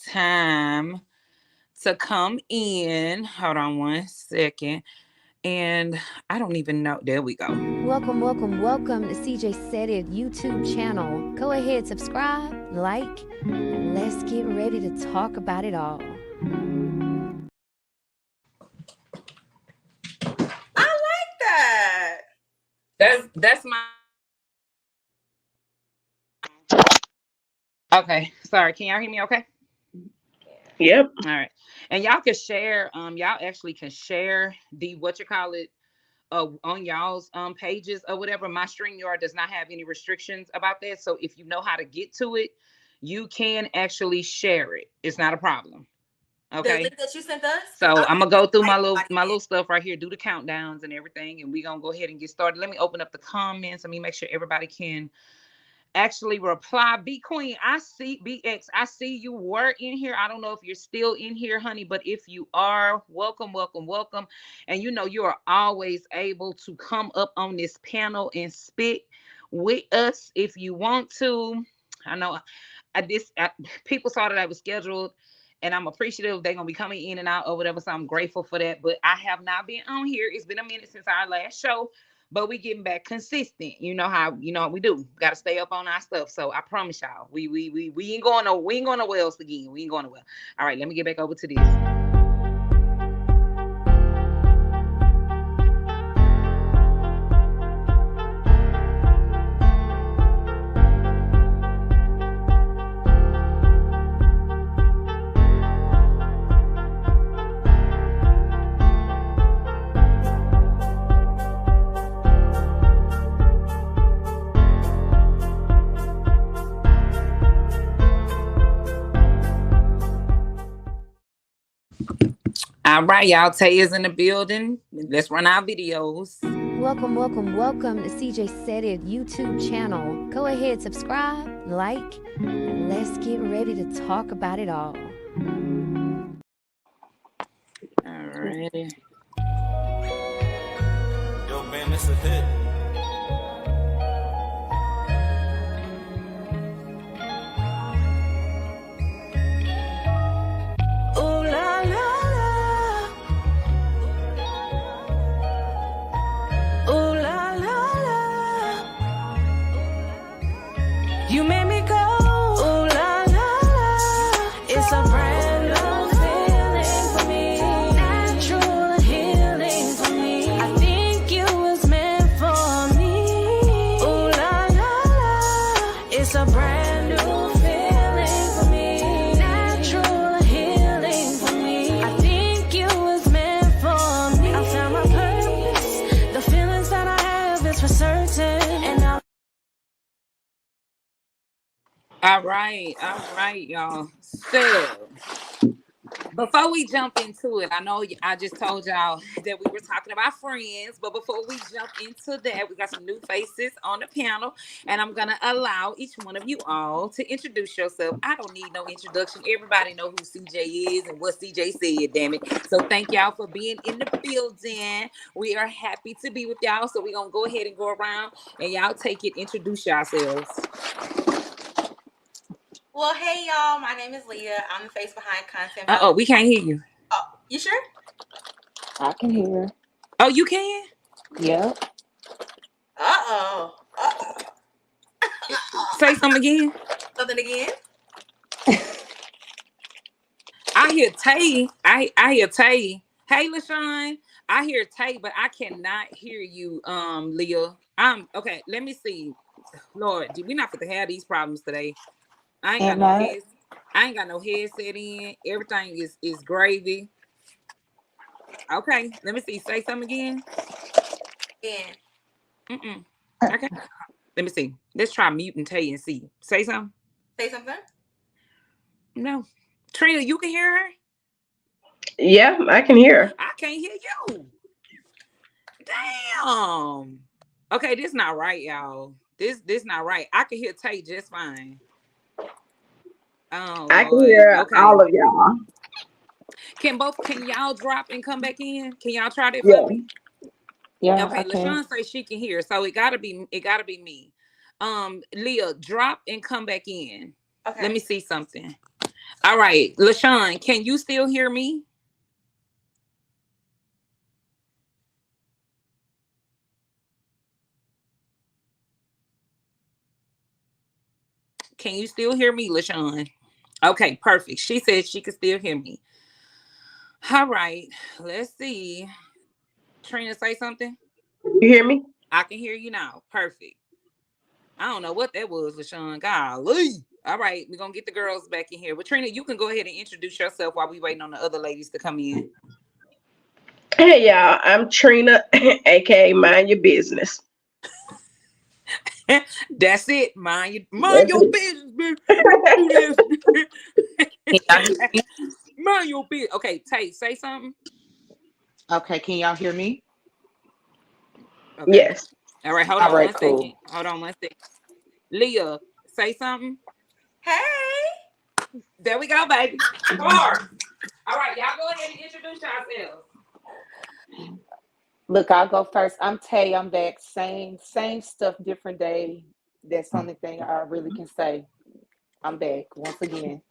time to come in. Hold on one second. And I don't even know. There we go. Welcome to CJsaidit YouTube channel. Go ahead, subscribe, like, and let's get ready to talk about it all. I like that. That's my okay. Sorry, can y'all hear me okay? Yep. All right. And y'all can share, y'all actually can share the on y'all's pages or whatever. My StreamYard does not have any restrictions about that. So if you know how to get to it, you can actually share it. It's not a problem. Okay. The link that you sent us. So I'm gonna go through my little stuff right here, do the countdowns and everything, and we're gonna go ahead and get started. Let me open up the comments. Let me make sure everybody can actually reply. B Queen, I see BX, I see you were in here. I don't know if you're still in here, honey, but if you are, welcome. And you know you are always able to come up on this panel and spit with us if you want to. I know people saw that I was scheduled, and I'm appreciative they're gonna be coming in and out or whatever. So I'm grateful for that. But I have not been on here. It's been a minute since our last show. But we getting back consistent. You know how we do. Got to stay up on our stuff. So I promise y'all, we ain't going nowhere else again. We ain't going nowhere. All right, let me get back over to this. All right, y'all. Tay is in the building. Let's run our videos. Welcome to CJsaidit YouTube channel. Go ahead, subscribe, like, and let's get ready to talk about it all. Alrighty. Yo, man, this a hit. You made me go, ooh la la la. It's a brand new feeling for me, natural healing for me. I think you was meant for me. Ooh la la la. It's a brand new feeling for me, natural healing for me. I think you was meant for me. I found my purpose. The feelings that I have is for certain, and now. All right, y'all. So, before we jump into it, I know I just told y'all that we were talking about friends, but before we jump into that, we got some new faces on the panel, and I'm gonna allow each one of you all to introduce yourself. I don't need no introduction. Everybody know who CJ is and what CJ said, damn it. So thank y'all for being in the building. We are happy to be with y'all. So we're gonna go ahead and go around and y'all take it, introduce yourselves. Well, hey y'all, my name is Leah. I'm the face behind content. We can't hear you. Oh, you sure? I can hear. Oh, you can? Yeah. Uh-oh. Say something again. Something again? I hear Tay. I hear Tay. Hey, LaShawn. I hear Tay, but I cannot hear you, Leah. Okay, let me see. Lord, we're not going to have these problems today. I ain't got no headset in. Everything is gravy. Okay, let me see. Say something again. Yeah. Okay. Let me see. Let's try muting Tay and see. Say something. Say something. No. Trina, you can hear her? Yeah, I can hear. I can't hear you. Damn. Okay, this not right, y'all. This not right. I can hear Tay just fine. Oh, I can hear all of y'all. Can y'all drop and come back in? Can y'all try that Yeah. for me? Yeah. Okay, LaShawn say she can hear, so it gotta be me. Leah, drop and come back in. Okay. Let me see something. All right, LaShawn, can you still hear me? Can you still hear me, LaShawn? Okay, perfect. She said she could still hear me. All right, let's see. Trina, say something. You hear me? I can hear you now. Perfect. I don't know what that was, LaShawn. Golly. All right, we're gonna get the girls back in here. But Trina, you can go ahead and introduce yourself while we waiting on the other ladies to come in. Hey y'all, I'm Trina, aka Mind Your Business. That's it. Mind That's your it. business, bitch. Can y'all hear me? Mind your business. Okay, Tate, say something. Okay, can y'all hear me? Okay. Yes. All right, hold All on right, one cool. second. Hold on one second. Leah, say something. Hey. There we go, baby. Four. All right, y'all go ahead and introduce yourselves. Look, I'll go first. I'm Tay. I'm back. Same stuff, different day. That's the only thing I really can say. I'm back once again.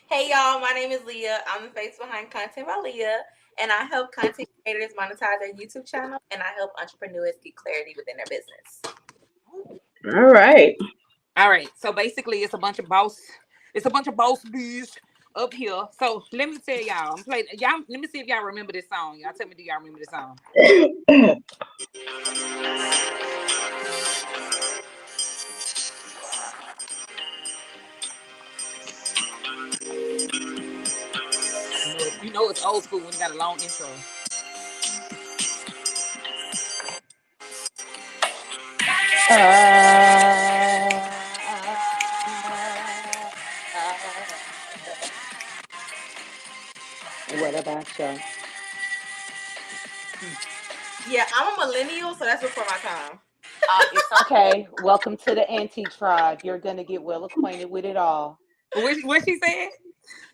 Hey y'all, my name is Leah. I'm the face behind Content by Leah, and I help content creators monetize their YouTube channel, and I help entrepreneurs get clarity within their business. All right. All right. So basically it's a bunch of boss bees up here. So let me tell y'all. I'm playing y'all. Let me see if y'all remember this song. Y'all tell me, do y'all remember this song? You know it's old school when you got a long intro. What about you? Yeah, I'm a millennial, so that's before my time. It's okay. Welcome to the anti-tribe. You're gonna get well acquainted with it all. What she said?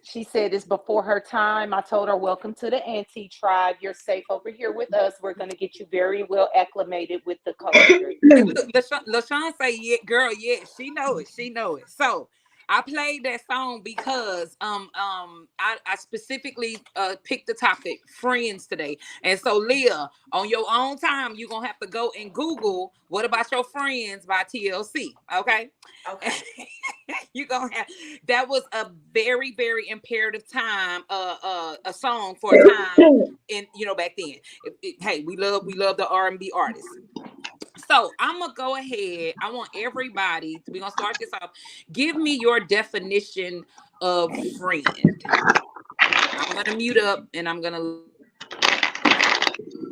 She said it's before her time. I told her, welcome to the anti-tribe. You're safe over here with us. We're going to get you very well acclimated with the culture. LaShawn say, yeah, girl, yeah, she know it. She know it. So I played that song because I specifically picked the topic friends today. And so Leah, on your own time, you're gonna have to go and Google What About Your Friends by TLC. Okay. Okay. You gonna have that was a very, very imperative time, a song for a time in back then. Hey, we love the R&B artists. So I'm gonna go ahead. I want everybody. We're gonna start this off. Give me your definition of friend. I'm gonna mute up and I'm gonna.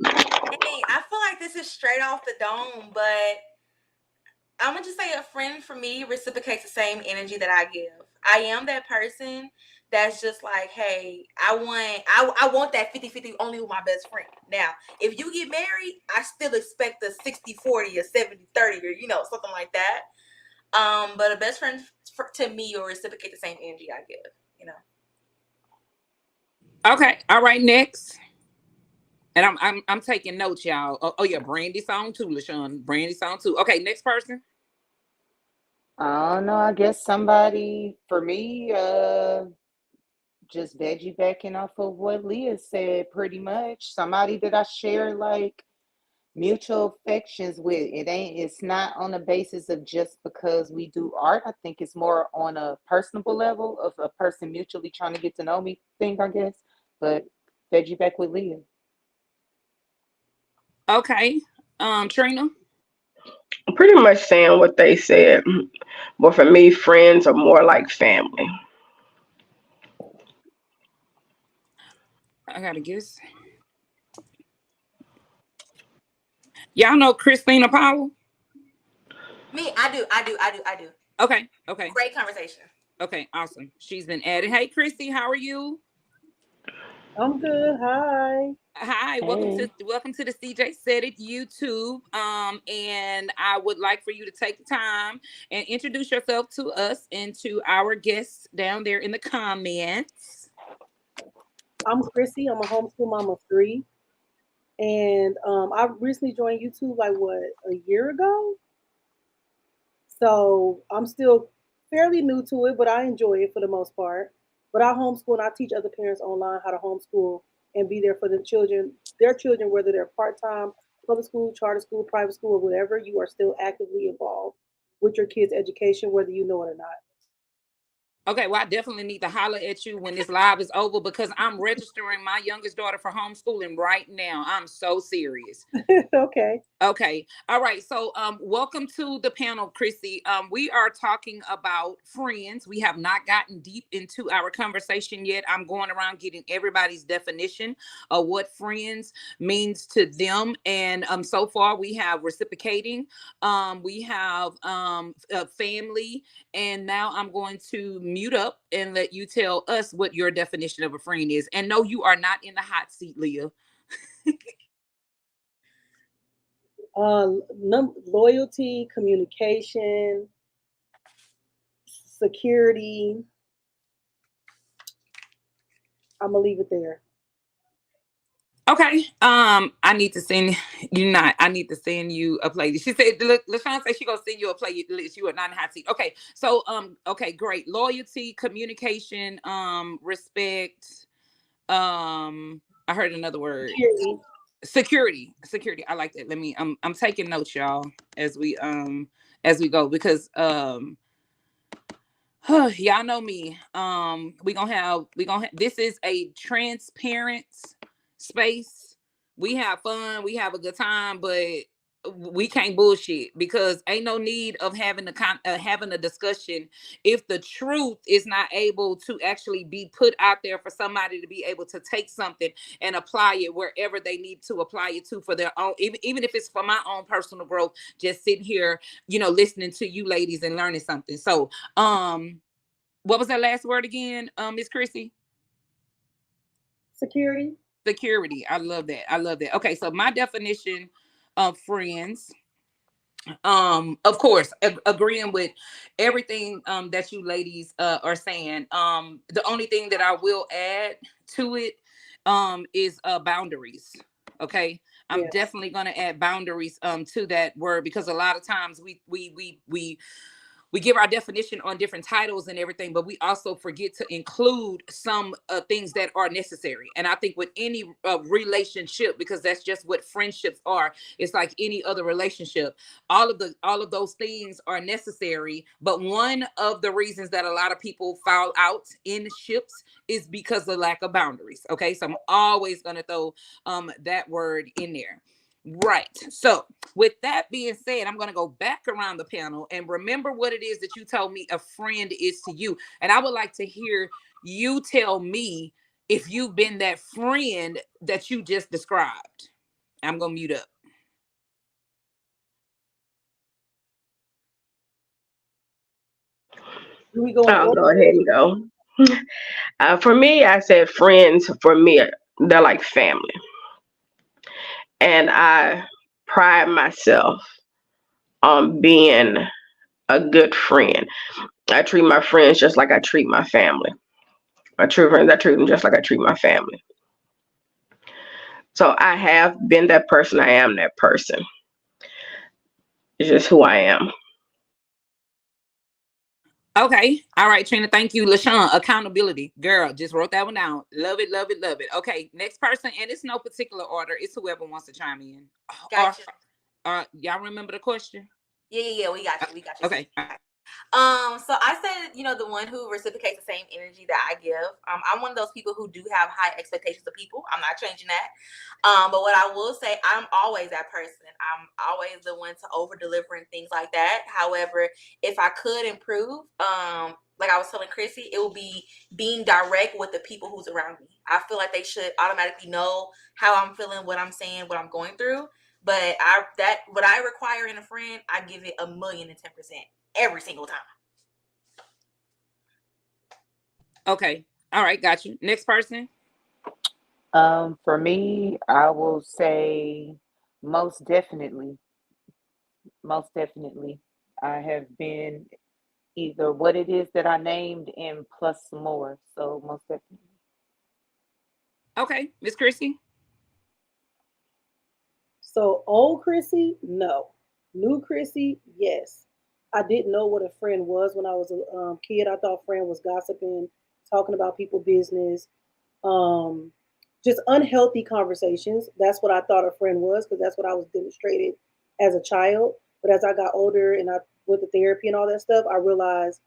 Hey, I feel like this is straight off the dome, but I'm gonna just say a friend for me reciprocates the same energy that I give. I am that person that's just like, hey, I want that 50-50 only with my best friend. Now, if you get married, I still expect a 60-40 or 70-30 or something like that. But a best friend to me will reciprocate the same energy I give. Okay. All right. Next. And I'm taking notes, y'all. Oh yeah, Brandy song too, LaShawn. Brandy song too. Okay, next person. I don't know. I guess somebody, for me, just veggie backing off of what Leah said, pretty much. Somebody that I share like mutual affections with. It's not on the basis of just because we do art. I think it's more on a personable level of a person mutually trying to get to know me thing, I guess. But veggie back with Leah. Okay. Trina. Pretty much saying what they said. But for me, friends are more like family. I gotta guess. Y'all know Christina Powell? Me, I do. Okay. Okay. Great conversation. Okay. Awesome. She's been added. Hey, Christy, how are you? I'm good. Hi. Hi, welcome Hey. to the CJsaidit YouTube. And I would like for you to take the time and introduce yourself to us and to our guests down there in the comments. I'm Chrissy. I'm a homeschool mom of 3. And I recently joined YouTube like a year ago. So I'm still fairly new to it, but I enjoy it for the most part. But I homeschool and I teach other parents online how to homeschool and be there for their children, whether they're part time, public school, charter school, private school, or whatever. You are still actively involved with your kids' education, whether you know it or Okay, well, I definitely need to holler at you when this live is over because I'm registering my youngest daughter for homeschooling right now. I'm so serious. not. Okay. Okay. All right. So welcome to the panel, Chrissy. We are talking about friends. We have not gotten deep into our conversation yet. I'm going around getting everybody's definition of what friends means to them. And so far we have reciprocating, we have family, and now I'm going to mute up and let you tell us what your definition of a friend is. And no, you are not in the hot seat, Leah. Loyalty, communication, security. I'm gonna leave it there. Okay. I need to send you not. I need to send you a playlist. She said, LaShawn said she gonna send you a playlist. You are not in hot seat. Okay. So okay, great. Loyalty, communication, respect. I heard another word. Security. I like that. Let me. I'm taking notes, y'all, as we go because y'all know me. This is a transparent space. We have fun, we have a good time, but we can't bullshit because ain't no need of having a discussion if the truth is not able to actually be put out there for somebody to be able to take something and apply it wherever they need to apply it to for their own, even if it's for my own personal growth, just sitting here, listening to you ladies and learning something. So what was that last word again, Miss Chrissy? Security. I love that. Okay, so my definition of friends, of course, agreeing with everything that you ladies are saying. The only thing that I will add to it is boundaries. Okay, I'm definitely going to add boundaries to that word because a lot of times we give our definition on different titles and everything, but we also forget to include some things that are necessary. And I think with any relationship, because that's just what friendships are, it's like any other relationship. All of those things are necessary. But one of the reasons that a lot of people fall out in ships is because of lack of boundaries. Okay, so I'm always going to throw that word in there. Right. So with that being said, I'm going to go back around the panel and remember what it is that you told me a friend is to you. And I would like to hear you tell me if you've been that friend that you just described. I'm going to mute up. I'll go ahead and go. For me, I said friends. For me, they're like family. And I pride myself on being a good friend. I treat my friends just like I treat my family. My true friends, I treat them just like I treat my family. So I have been that person. I am that person. It's just who I am. Okay. All right, Trina. Thank you. LaShawn, accountability. Girl, just wrote that one down. Love it, love it, love it. Okay, next person. And it's no particular order. It's whoever wants to chime in. Gotcha. Y'all remember the question? Yeah. We got you. Okay. So I said, the one who reciprocates the same energy that I give. I'm one of those people who do have high expectations of people. I'm not changing that. But what I will say, I'm always that person. I'm always the one to over deliver and things like that. However, if I could improve, like I was telling Chrissy, it will be being direct with the people who's around me. I feel like they should automatically know how I'm feeling, what I'm saying, what I'm going through. But what I require in a friend, I give it 1,010% every single time. Okay. All right. Got you. Next person. For me, I will say most definitely. Most definitely. I have been either what it is that I named and plus some more. So most definitely. Okay. Miss Chrissy. So old Chrissy, no. New Chrissy, yes. I didn't know what a friend was when I was a kid. I thought friend was gossiping, talking about people's business, um, just unhealthy conversations. That's what I thought a friend was because that's what I was demonstrated as a child. But as I got older and I went to therapy and all that stuff, I realized,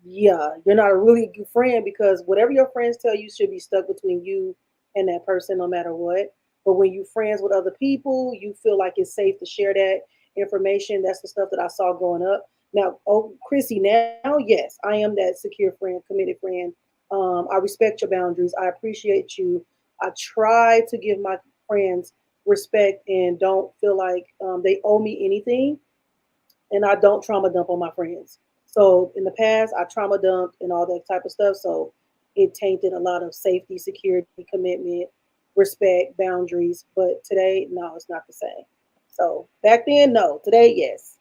yeah, you're not a really good friend because whatever your friends tell you should be stuck between you and that person no matter what. But when you friends with other people, you feel like it's safe to share that information. That's the stuff that I saw growing up. Now, oh, Chrissy, now, yes, I am that secure friend, committed friend. I respect your boundaries. I appreciate you. I try to give my friends respect and don't feel like they owe me anything, and I don't trauma dump on my friends. So in the past, I trauma dumped and all that type of stuff. So it tainted a lot of safety, security, commitment, respect, boundaries. But today, no, it's not the same. So back then, no. Today, yes.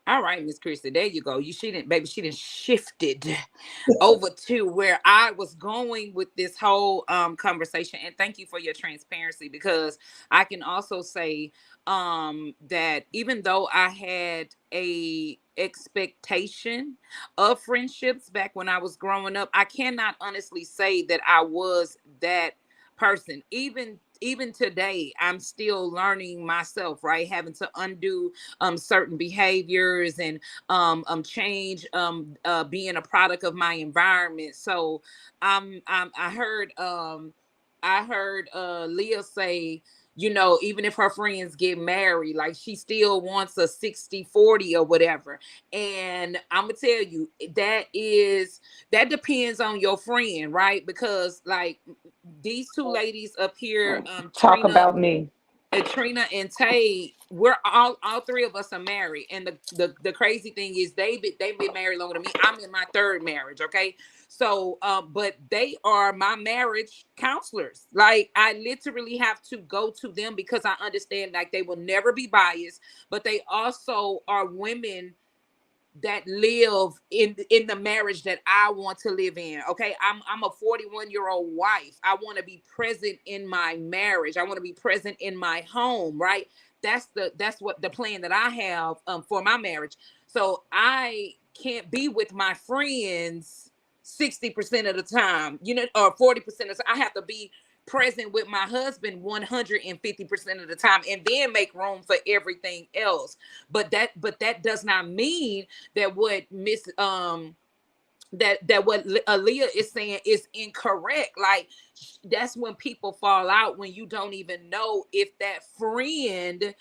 All right, Miss Christie, there you go. She didn't, baby, she didn't shifted over to where I was going with this whole conversation. And thank you for your transparency, because I can also say that even though I had a expectation of friendships back when I was growing up, I cannot honestly say that I was that person. Even today, I'm still learning myself, right? Having to undo certain behaviors and change being a product of my environment. So I heard Leah say, even if her friends get married, like she still wants a 60-40 or whatever. And I'm gonna tell you, that depends on your friend, right? Because like these two ladies up here, Talk about me. Trina and Tay, we're all three of us are married, and the crazy thing is they've been married longer than me. I'm in my third marriage, okay. So, but they are my marriage counselors. Like I literally have to go to them because I understand like they will never be biased, but they also are women that live in the marriage that I want to live in. Okay. I'm a 41-year-old wife. I want to be present in my marriage. I want to be present in my home, right? That's what the plan that I have for my marriage. So I can't be with my friends 60% of the time, or 40% of the time. I have to be present with my husband 150% of the time, and then make room for everything else. But that does not mean that what Miss that what Aaliyah is saying is incorrect. Like that's when people fall out, when you don't even know if that friend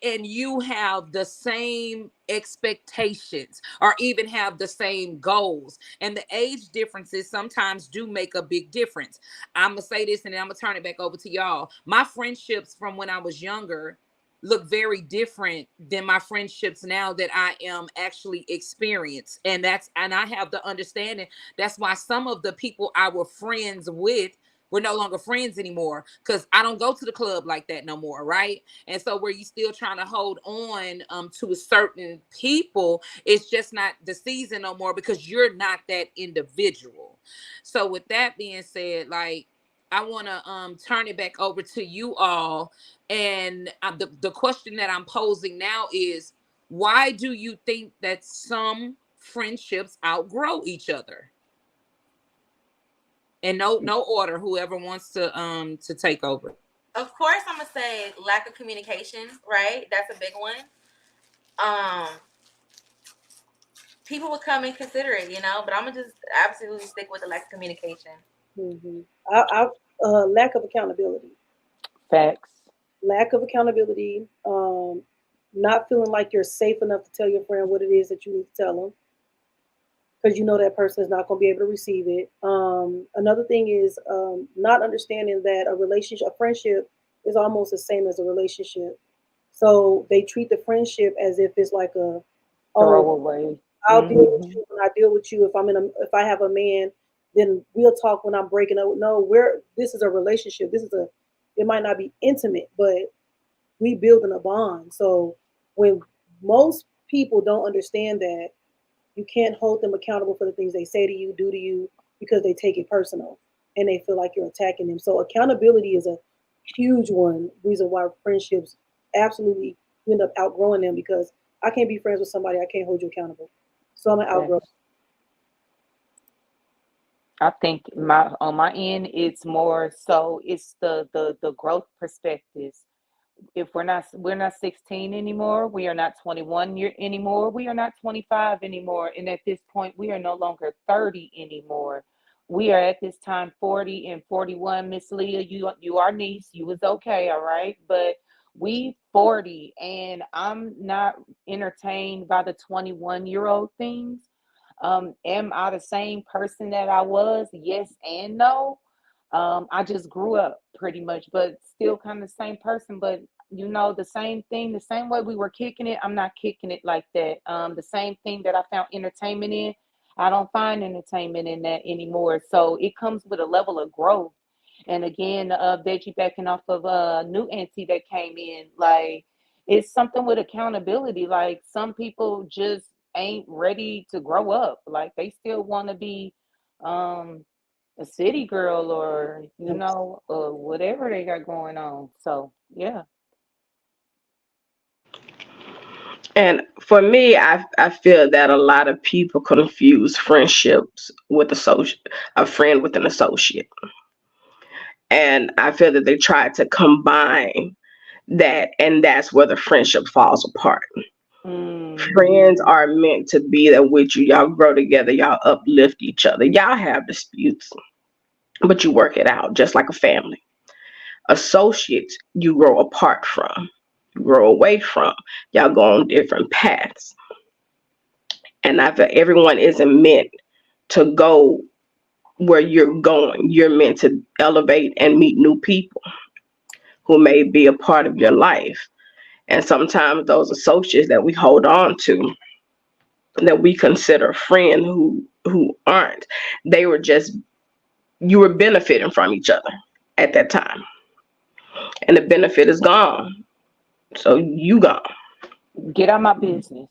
and you have the same expectations or even have the same goals. And the age differences sometimes do make a big difference. I'm gonna say this and then I'm gonna turn it back over to y'all. My friendships from when I was younger look very different than my friendships now that I am actually experienced. And I have the understanding. That's why some of the people I were friends with, we're no longer friends anymore, because I don't go to the club like that no more, right? And so where you still trying to hold on to a certain people, it's just not the season no more because you're not that individual. So with that being said, like I want to turn it back over to you all. And the question that I'm posing now is, why do you think that some friendships outgrow each other? And no order, whoever wants to take over. Of course, I'm gonna say lack of communication. Right, that's a big one. Um, People would come and consider it, but I'm gonna just absolutely stick with the lack of communication. Hmm. Lack of accountability. Facts. Lack of accountability. Not feeling like you're safe enough to tell your friend what it is that you need to tell them because you know that person is not going to be able to receive it. Another thing is not understanding that a relationship, a friendship, is almost the same as a relationship. So they treat the friendship as if it's like oh, Throwaway. I'll deal with Hmm. you when I deal with you. If I have a man, then we'll talk when I'm breaking up. No, this is a relationship. It might not be intimate, but we building a bond. So when most people don't understand that, you can't hold them accountable for the things they say to you, do to you, because they take it personal and they feel like you're attacking them. So accountability is a huge one reason why friendships absolutely you end up outgrowing them because I can't be friends with somebody I can't hold you accountable. So I'm gonna outgrow. I think my on my end, it's more so it's the growth perspectives. If we're not 16 anymore, we are not 21 anymore, we are not 25 anymore, and at this point we are no longer 30 anymore. We are at this time 40 and 41. Miss Leah, you our niece, you was okay, all right, but we 40, and I'm not entertained by the 21-year-old things. Am I the same person that I was? Yes and no. I just grew up pretty much, but still kind of the same person. But the same thing, the same way we were kicking it, I'm not kicking it like that. The same thing that I found entertainment in, I don't find entertainment in that anymore. So it comes with a level of growth. And again, Veggie backing off of a new auntie that came in, like it's something with accountability. Like some people just ain't ready to grow up. Like they still want to be um a city girl or whatever they got going on. So yeah. And for me, I feel that a lot of people confuse friendships with a friend with an associate. And I feel that they try to combine that, and that's where the friendship falls apart. Friends are meant to be there with you. Y'all grow together, y'all uplift each other. Y'all have disputes, but you work it out just like a family. Associates, you grow apart from, you grow away from. Y'all go on different paths. And I feel everyone isn't meant to go where you're going. You're meant to elevate and meet new people who may be a part of your life. And sometimes those associates that we hold on to, that we consider friend who aren't, they were just, you were benefiting from each other at that time. And the benefit is gone. So you gone. Get out my business.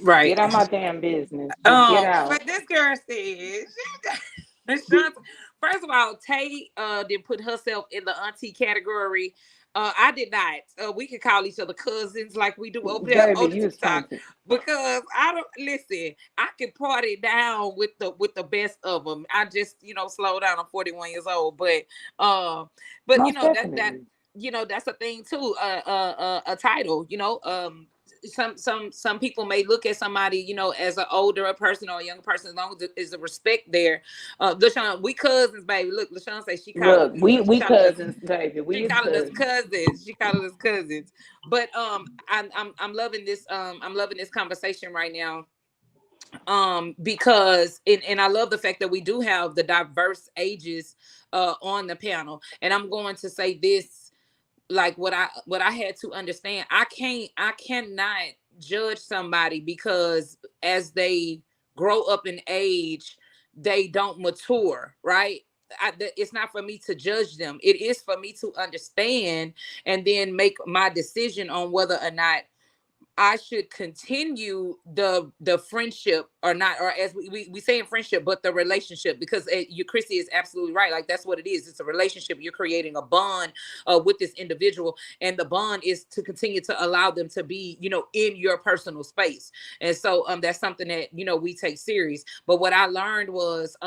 Right. Get out my damn business. Just get out. But this girl says, first of all, Tay did put herself in the auntie category. I did not. We could call each other cousins like we do over there Baby, on the you was TikTok, something. because I don't listen. I can party down with the best of them. I just slow down. I'm 41 years old, but Most that definitely. that's a thing too. A title. Some people may look at somebody as an older person or a younger person, as long as there's a respect there. LaShawn, we cousins, baby. Look, LaShawn say she Look, calling we calling us cousins, baby. she We is calling us cousins. cousins. She calling us cousins. But I'm loving this. I'm loving this conversation right now. Because and I love the fact that we do have the diverse ages on the panel. And I'm going to say this, like what I had to understand. I cannot judge somebody because as they grow up in age, they don't mature, right? It's not for me to judge them. It is for me to understand and then make my decision on whether or not I should continue the friendship or not, or as we say in friendship, but the relationship, because Chrissy is absolutely right. Like that's what it is. It's a relationship. You're creating a bond with this individual, and the bond is to continue to allow them to be, in your personal space. And so that's something that we take serious. But what I learned was,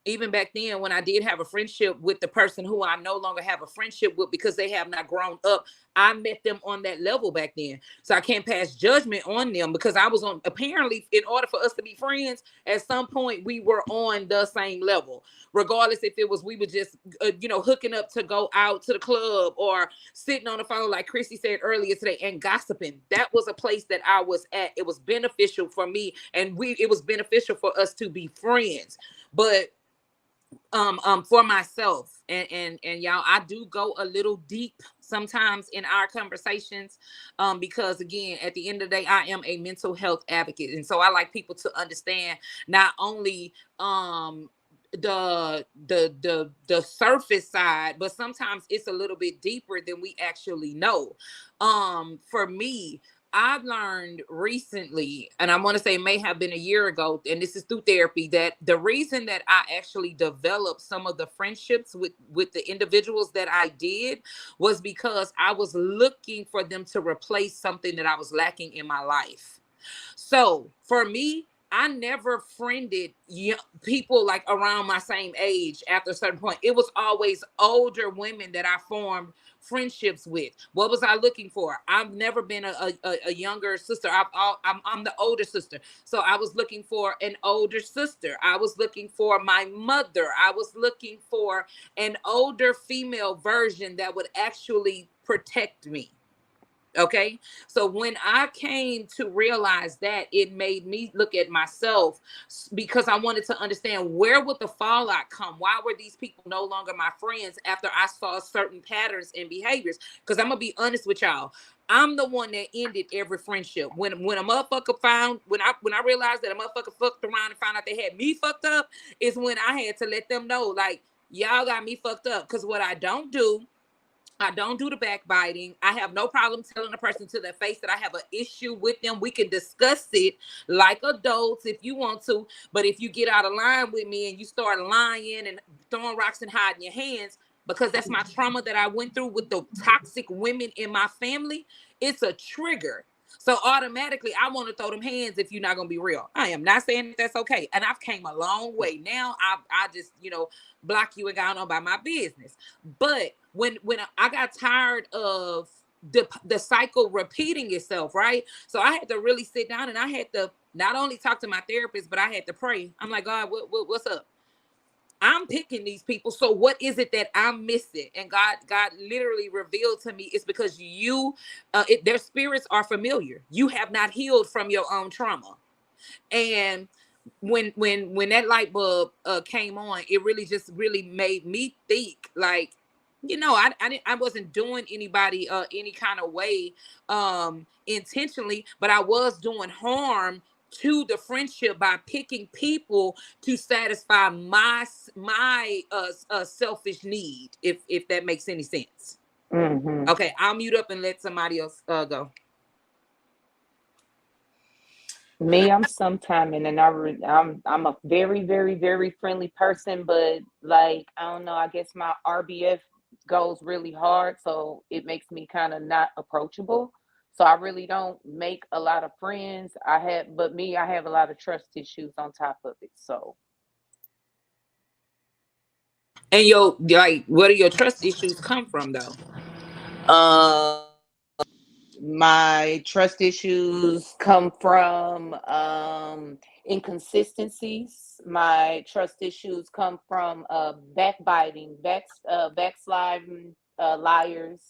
even back then when I did have a friendship with the person who I no longer have a friendship with because they have not grown up, I met them on that level back then. So I can't pass judgment on them because I was on, apparently, in order for us to be friends, at some point we were on the same level. Regardless if it was, we were just, hooking up to go out to the club or sitting on the phone, like Chrissy said earlier today, and gossiping. That was a place that I was at. It was beneficial for me, and it was beneficial for us to be friends. But for myself and y'all, I do go a little deep sometimes in our conversations, because again, at the end of the day, I am a mental health advocate, and so I like people to understand not only the surface side, but sometimes it's a little bit deeper than we actually know. For me, I've learned recently, and I want to say it may have been a year ago, and this is through therapy, that the reason that I actually developed some of the friendships with the individuals that I did was because I was looking for them to replace something that I was lacking in my life. So for me, I never friended people like around my same age after a certain point. It was always older women that I formed friendships with. What was I looking for? I've never been a younger sister. I'm the older sister. So I was looking for an older sister. I was looking for my mother. I was looking for an older female version that would actually protect me. Okay. So when I came to realize that, it made me look at myself, because I wanted to understand, where would the fallout come? Why were these people no longer my friends after I saw certain patterns and behaviors? Because I'm gonna be honest with y'all. I'm the one that ended every friendship. When a motherfucker when I realized that a motherfucker fucked around and found out they had me fucked up, is when I had to let them know, like, y'all got me fucked up. Because what I don't do the backbiting. I have no problem telling a person to their face that I have an issue with them. We can discuss it like adults if you want to. But if you get out of line with me and you start lying and throwing rocks and hiding your hands, because that's my trauma that I went through with the toxic women in my family, it's a trigger. So automatically, I want to throw them hands if you're not going to be real. I am not saying that that's okay. And I've came a long way. Now I just, block you and got on by my business. But when I got tired of the cycle repeating itself, right? So I had to really sit down, and I had to not only talk to my therapist, but I had to pray. I'm like, God, what's up? I'm picking these people. So what is it that I'm missing? And God literally revealed to me, it's because their spirits are familiar. You have not healed from your own trauma. And when that light bulb came on, it really made me think, like, I wasn't doing anybody any kind of way intentionally, but I was doing harm to the friendship by picking people to satisfy my selfish need, if that makes any sense. Mm-hmm. Okay, I'll mute up and let somebody else go. Me, I'm sometime in, and I'm a very, very, very friendly person, but like, I don't know, I guess my RBF goes really hard, so it makes me kind of not approachable. So I really don't make a lot of friends. I have a lot of trust issues on top of it. So. And where do your trust issues come from, though? My trust issues come from inconsistencies. My trust issues come from backbiting, backsliding, liars.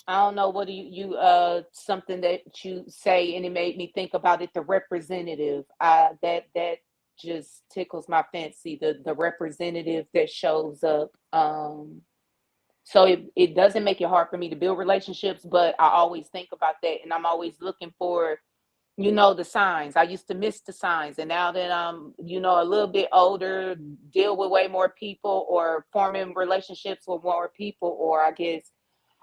I don't know, what do you something that you say, and it made me think about it, the representative. That just tickles my fancy, the representative that shows up. So it doesn't make it hard for me to build relationships, but I always think about that, and I'm always looking for, the signs. I used to miss the signs, and now that I'm, a little bit older, deal with way more people, or forming relationships with more people, or I guess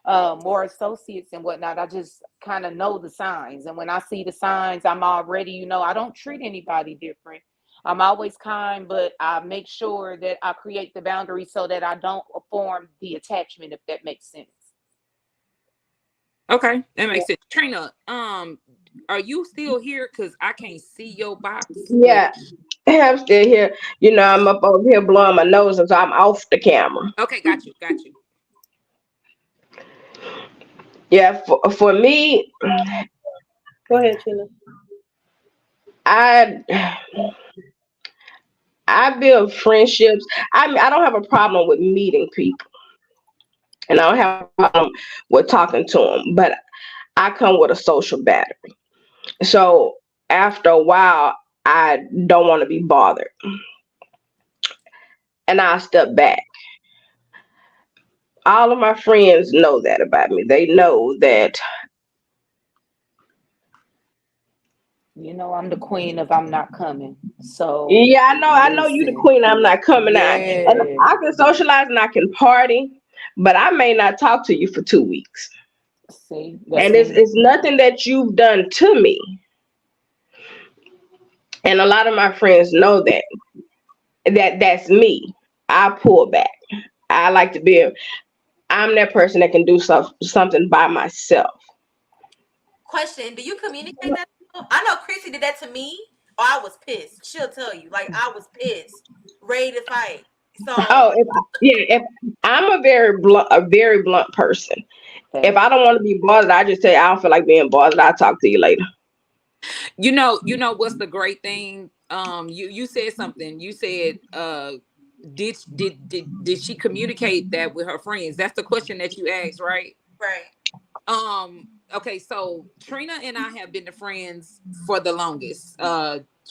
more associates and whatnot, I just kind of know the signs. And when I see the signs, I'm already, I don't treat anybody different. I'm always kind, but I make sure that I create the boundaries so that I don't form the attachment, if that makes sense. Okay, that makes sense. Trina, are you still here? Because I can't see your box. Yeah, I'm still here. I'm up over here blowing my nose, and so I'm off the camera. Okay, got you. Yeah, for me, Go ahead, Sheila. I build friendships. I don't have a problem with meeting people, and I don't have a problem with talking to them, but I come with a social battery. So after a while, I don't want to be bothered, and I'll step back. All of my friends know that about me. They know that. I'm the queen of I'm not coming. So Yeah, I know you the listen. queen. I'm not coming out, and Yeah. I can socialize and I can party, but I may not talk to you for 2 weeks. See, And it's nothing that you've done to me. And a lot of my friends know that's me. I pull back. I like to be. I'm that person that can do something by myself. Question: do you communicate that? I know Chrissy did that to me. Oh, I was pissed. She'll tell you, like I was pissed, ready to fight. So Oh, if I'm a very blunt person. If I don't want to be bothered, I just say I don't feel like being bothered. I'll talk to you later. You know what's the great thing? You said something. You said, did she communicate that with her friends? That's the question that you asked, right? right. Okay, so Trina and I have been the friends for the longest.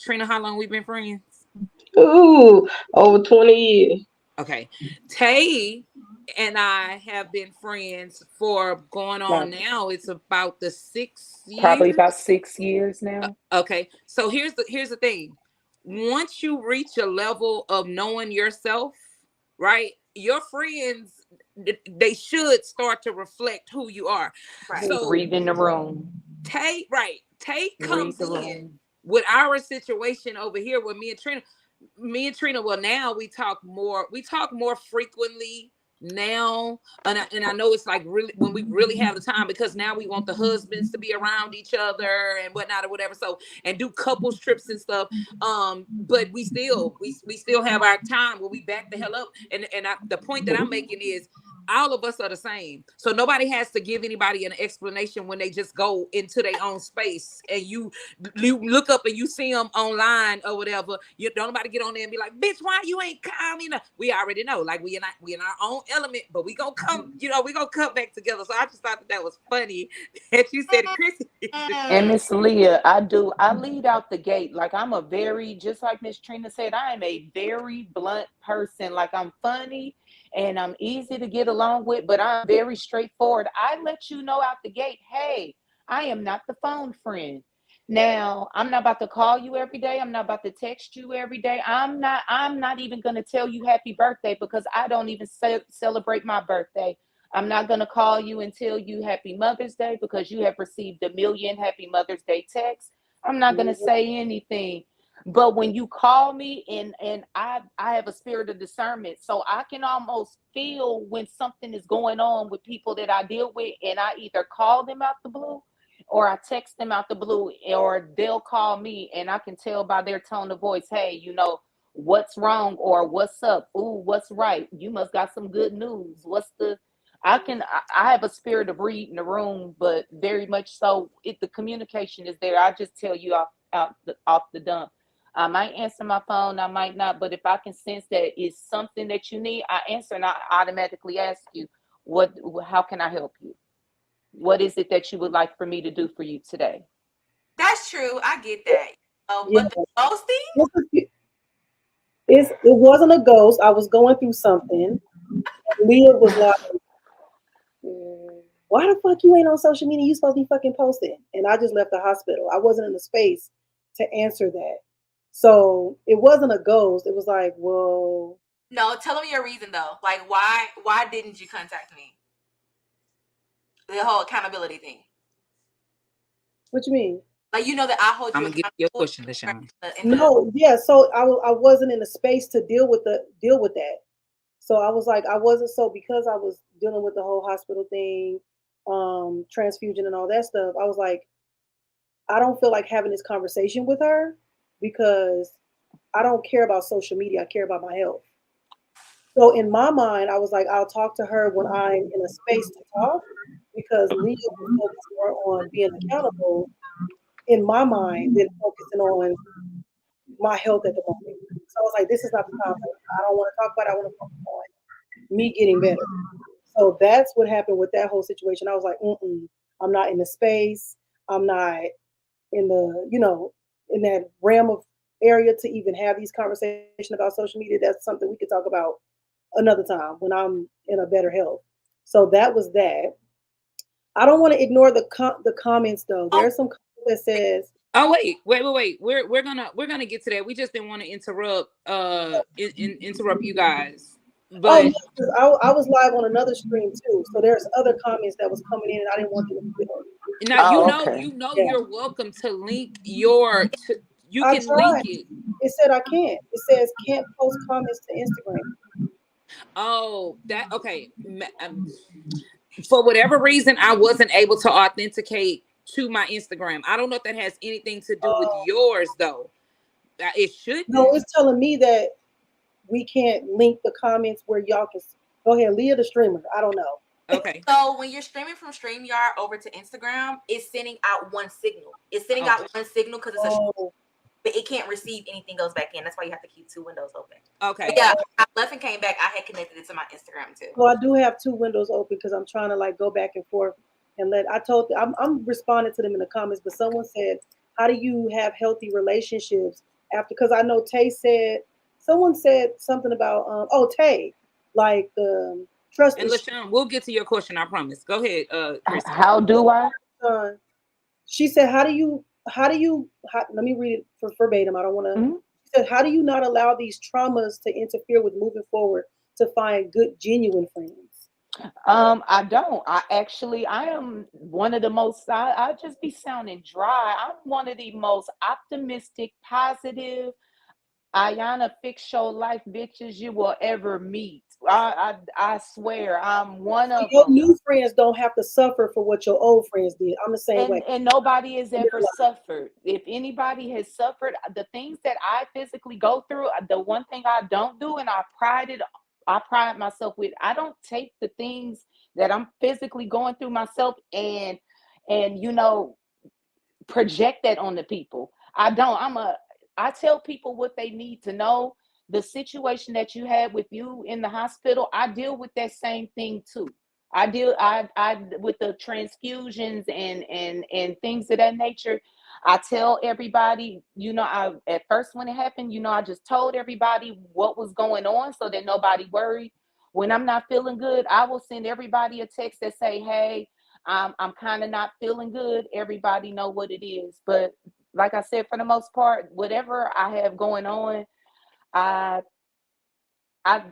Trina, how long we been friends? Ooh, over 20 years. Okay. Tay and I have been friends for going on now. It's about the 6 Probably years. about 6 years now. Okay. So here's the thing. Once you reach a level of knowing yourself, right? Your friends, they should start to reflect who you are. Right. So Reading the room. Tay comes Read the in room. with our situation over here with me and Trina. Well, now we talk more frequently now, and I know it's like really when we really have the time, because now we want the husbands to be around each other and whatnot or whatever, so, and do couples trips and stuff. But we still have our time where we back the hell up, and the point that I'm making is all of us are the same, so nobody has to give anybody an explanation when they just go into their own space, and you look up and you see them online or whatever. You don't nobody get on there and be like, bitch, why you ain't coming? We already know, like we in our own element, but we gonna come, we gonna come back together. So I just thought that was funny that you said it, Chrissy. And Miss Leah, I lead out the gate. Like I'm a very, just like Miss Trina said, I am a very blunt person. Like I'm funny and I'm easy to get along with, but I'm very straightforward. I let you know out the gate, hey, I am not the phone friend. Now, I'm not about to call you every day. I'm not about to text you every day. I'm not even going to tell you happy birthday, because I don't even celebrate my birthday. I'm not going to call you and tell you happy Mother's Day, because you have received a million happy Mother's Day texts. I'm not going to say anything. But when you call me, and I have a spirit of discernment, so I can almost feel when something is going on with people that I deal with, and I either call them out the blue or I text them out the blue, or they'll call me, and I can tell by their tone of voice, hey, what's wrong, or what's up? Ooh, what's right? You must got some good news. I have a spirit of reading the room, but very much so the communication is there. I just tell you off the dump. I might answer my phone, I might not, but if I can sense that it's something that you need, I answer, and I automatically ask you, how can I help you? What is it that you would like for me to do for you today? That's true. I get that. But the ghosting? It wasn't a ghost. I was going through something. Leah was like, why the fuck you ain't on social media? You supposed to be fucking posting. And I just left the hospital. I wasn't in the space to answer that. So it wasn't a ghost. It was like, well. No, tell me your reason though. Like why didn't you contact me? The whole accountability thing. What you mean? Like, that I hold you. I'm gonna get your question, LaShawn. No, yeah. So I wasn't in the space to deal with that. So I was like, I wasn't, so because I was dealing with the whole hospital thing, transfusion and all that stuff, I was like, I don't feel like having this conversation with her, because I don't care about social media. I care about my health. So in my mind, I was like, I'll talk to her when I'm in a space to talk, because Leah was focused more on being accountable in my mind than focusing on my health at the moment. So I was like, this is not the time. I don't want to talk about it. I want to focus on me getting better. So that's what happened with that whole situation. I was like, I'm not in the space. I'm not in the, in that realm of area to even have these conversations about social media. That's something we could talk about another time when I'm in a better health. So that was that. I don't want to ignore the comments though. There's some comments that says, oh wait. We're gonna get to that. We just didn't want to interrupt interrupt you guys. Oh But no, 'cause I was live on another stream too, so there's other comments that was coming in, and I didn't want them to feel. now Oh, okay. Yeah, you're welcome to link your. You I can link tried. it. It said I can't. It says can't post comments to Instagram. Oh, that okay. For whatever reason, I wasn't able to authenticate to my Instagram. I don't know if that has anything to do with yours though. It No, shouldn't. it's telling me that we can't link the comments where y'all can. Go ahead, Leah the streamer. I don't know. Okay. So when you're streaming from StreamYard over to Instagram, it's sending out one signal. It's sending Okay. out one signal because it's a Oh, but it can't receive anything goes back in. That's why you have to keep 2 windows open. Okay. But yeah, I left and came back. I had connected it to my Instagram too. well, I do have 2 windows open because I'm trying to like go back and forth and let. I'm responding to them in the comments, but someone said, "How do you have healthy relationships after?" Because I know Tay said someone said something about Tay, like the trust And issue. LaShawn, we'll get to your question. I promise. Go ahead, Chris. How do I? She said, let me read it for verbatim. I don't want to. Mhm. She said, how do you not allow these traumas to interfere with moving forward to find good, genuine friends? I don't. I am one of the most, I just be sounding dry. I'm one of the most optimistic, positive, Ayana fix your life bitches you will ever meet. I swear, I'm one So of your them. new friends don't have to suffer for what your old friends did. I'm the same way. And nobody has ever suffered. If anybody has suffered, the things that I physically go through, the one thing I don't do, and I pride myself with, I don't take the things that I'm physically going through myself and project that on the people. I don't. I tell people what they need to know. The situation that you had with you in the hospital, I deal with that same thing too. I with the transfusions and things of that nature. I tell everybody, I at first when it happened, I just told everybody what was going on so that nobody worried. When I'm not feeling good, I will send everybody a text that say, "Hey, I'm kind of not feeling good." Everybody know what it is. But like I said, for the most part, whatever I have going on, I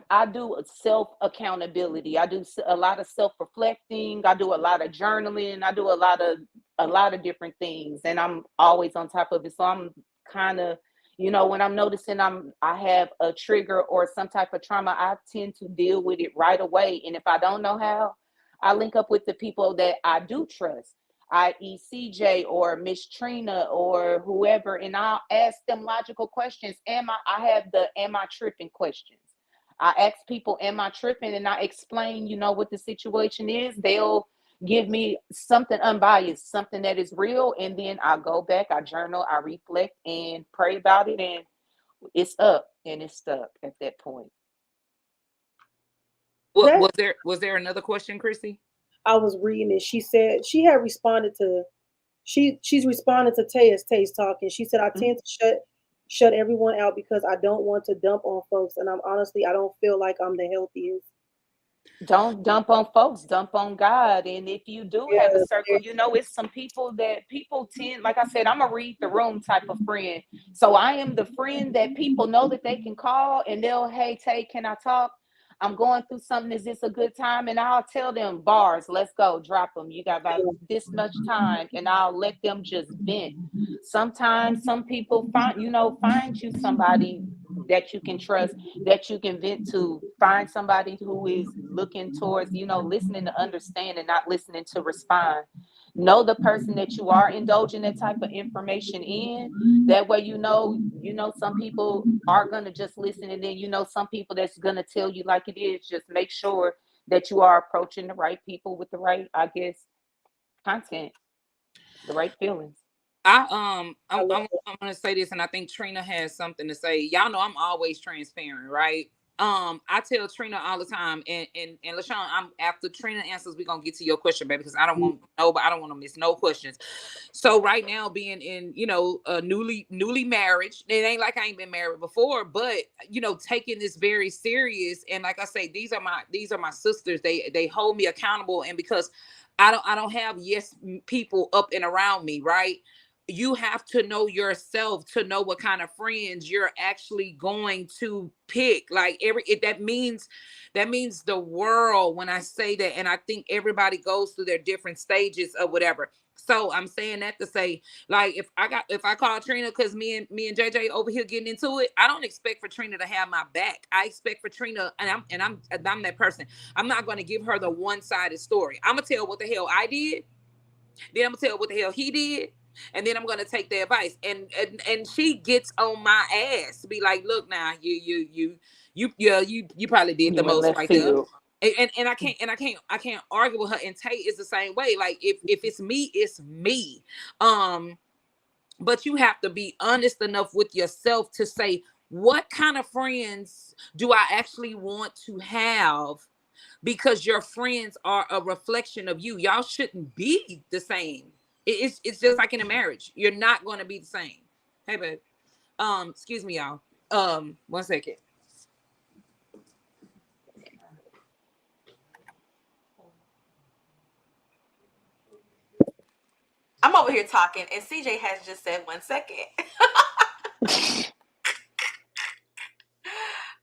I do self accountability. I do a lot of self reflecting. I do a lot of journaling. I do a lot of different things, and I'm always on top of it. So I'm kind of, when I'm noticing I have a trigger or some type of trauma, I tend to deal with it right away. And if I don't know how, I link up with the people that I do trust, i.e., CJ or Miss Trina or whoever, and I'll ask them logical questions. I have the am I tripping questions. I ask people, am I tripping? And I explain, what the situation is. They'll give me something unbiased, something that is real. And then I go back, I journal, I reflect and pray about it. And it's up and it's stuck at that point. What That was there another question, Chrissy? I was reading it. She said she had responded to she's responded to Tay's talking. She said, I tend to shut everyone out because I don't want to dump on folks, and I don't feel like I'm the healthiest. Don't dump on folks, dump on God. And if you do Yeah, have a circle, it's some people that people tend, like I said, I'm a read the room type of friend. So I am the friend that people know that they can call and they'll, hey, Tay, can I talk? I'm going through something. Is this a good time? And I'll tell them bars, let's go, drop them. You got about this much time, and I'll let them just vent. Sometimes some people find you somebody that you can trust, that you can vent to. Find somebody who is looking towards, listening to understand and not listening to respond. Know the person that you are indulging that type of information in. That way, some people are going to just listen, and then some people that's going to tell you like it is. Just make sure that you are approaching the right people with the right, I guess, content, the right feelings. I'm gonna say this, and I think Trina has something to say. Y'all know I'm always transparent, right? I tell Trina all the time, and LaShawn, I'm after Trina answers, we're gonna get to your question, baby, because I don't want to miss no questions. So right now, being in, newly married, it ain't like I ain't been married before, but taking this very serious. And like I say, these are my sisters. They hold me accountable, and because I don't have yes people up and around me, right? you have to know yourself to know what kind of friends you're actually going to pick. Like that means the world when I say that. And I think everybody goes through their different stages of whatever. So I'm saying that to say, like, if I call Trina because me and JJ over here getting into it, I don't expect for Trina to have my back. I expect for Trina, and I'm that person. I'm not going to give her the one-sided story. I'm gonna tell what the hell I did, then I'm gonna tell what the hell he did, and then I'm gonna take the advice. And she gets on my ass to be like, look now, you probably did the You in most left right there. field. And I can't argue with her. And Tate is the same way. Like if it's me, it's me. But you have to be honest enough with yourself to say, what kind of friends do I actually want to have? Because your friends are a reflection of you. Y'all shouldn't be the same. It's just like in a marriage. You're not going to be the same. Hey, babe. Excuse me, y'all. 1 second. I'm over here talking, and CJ has just said 1 second.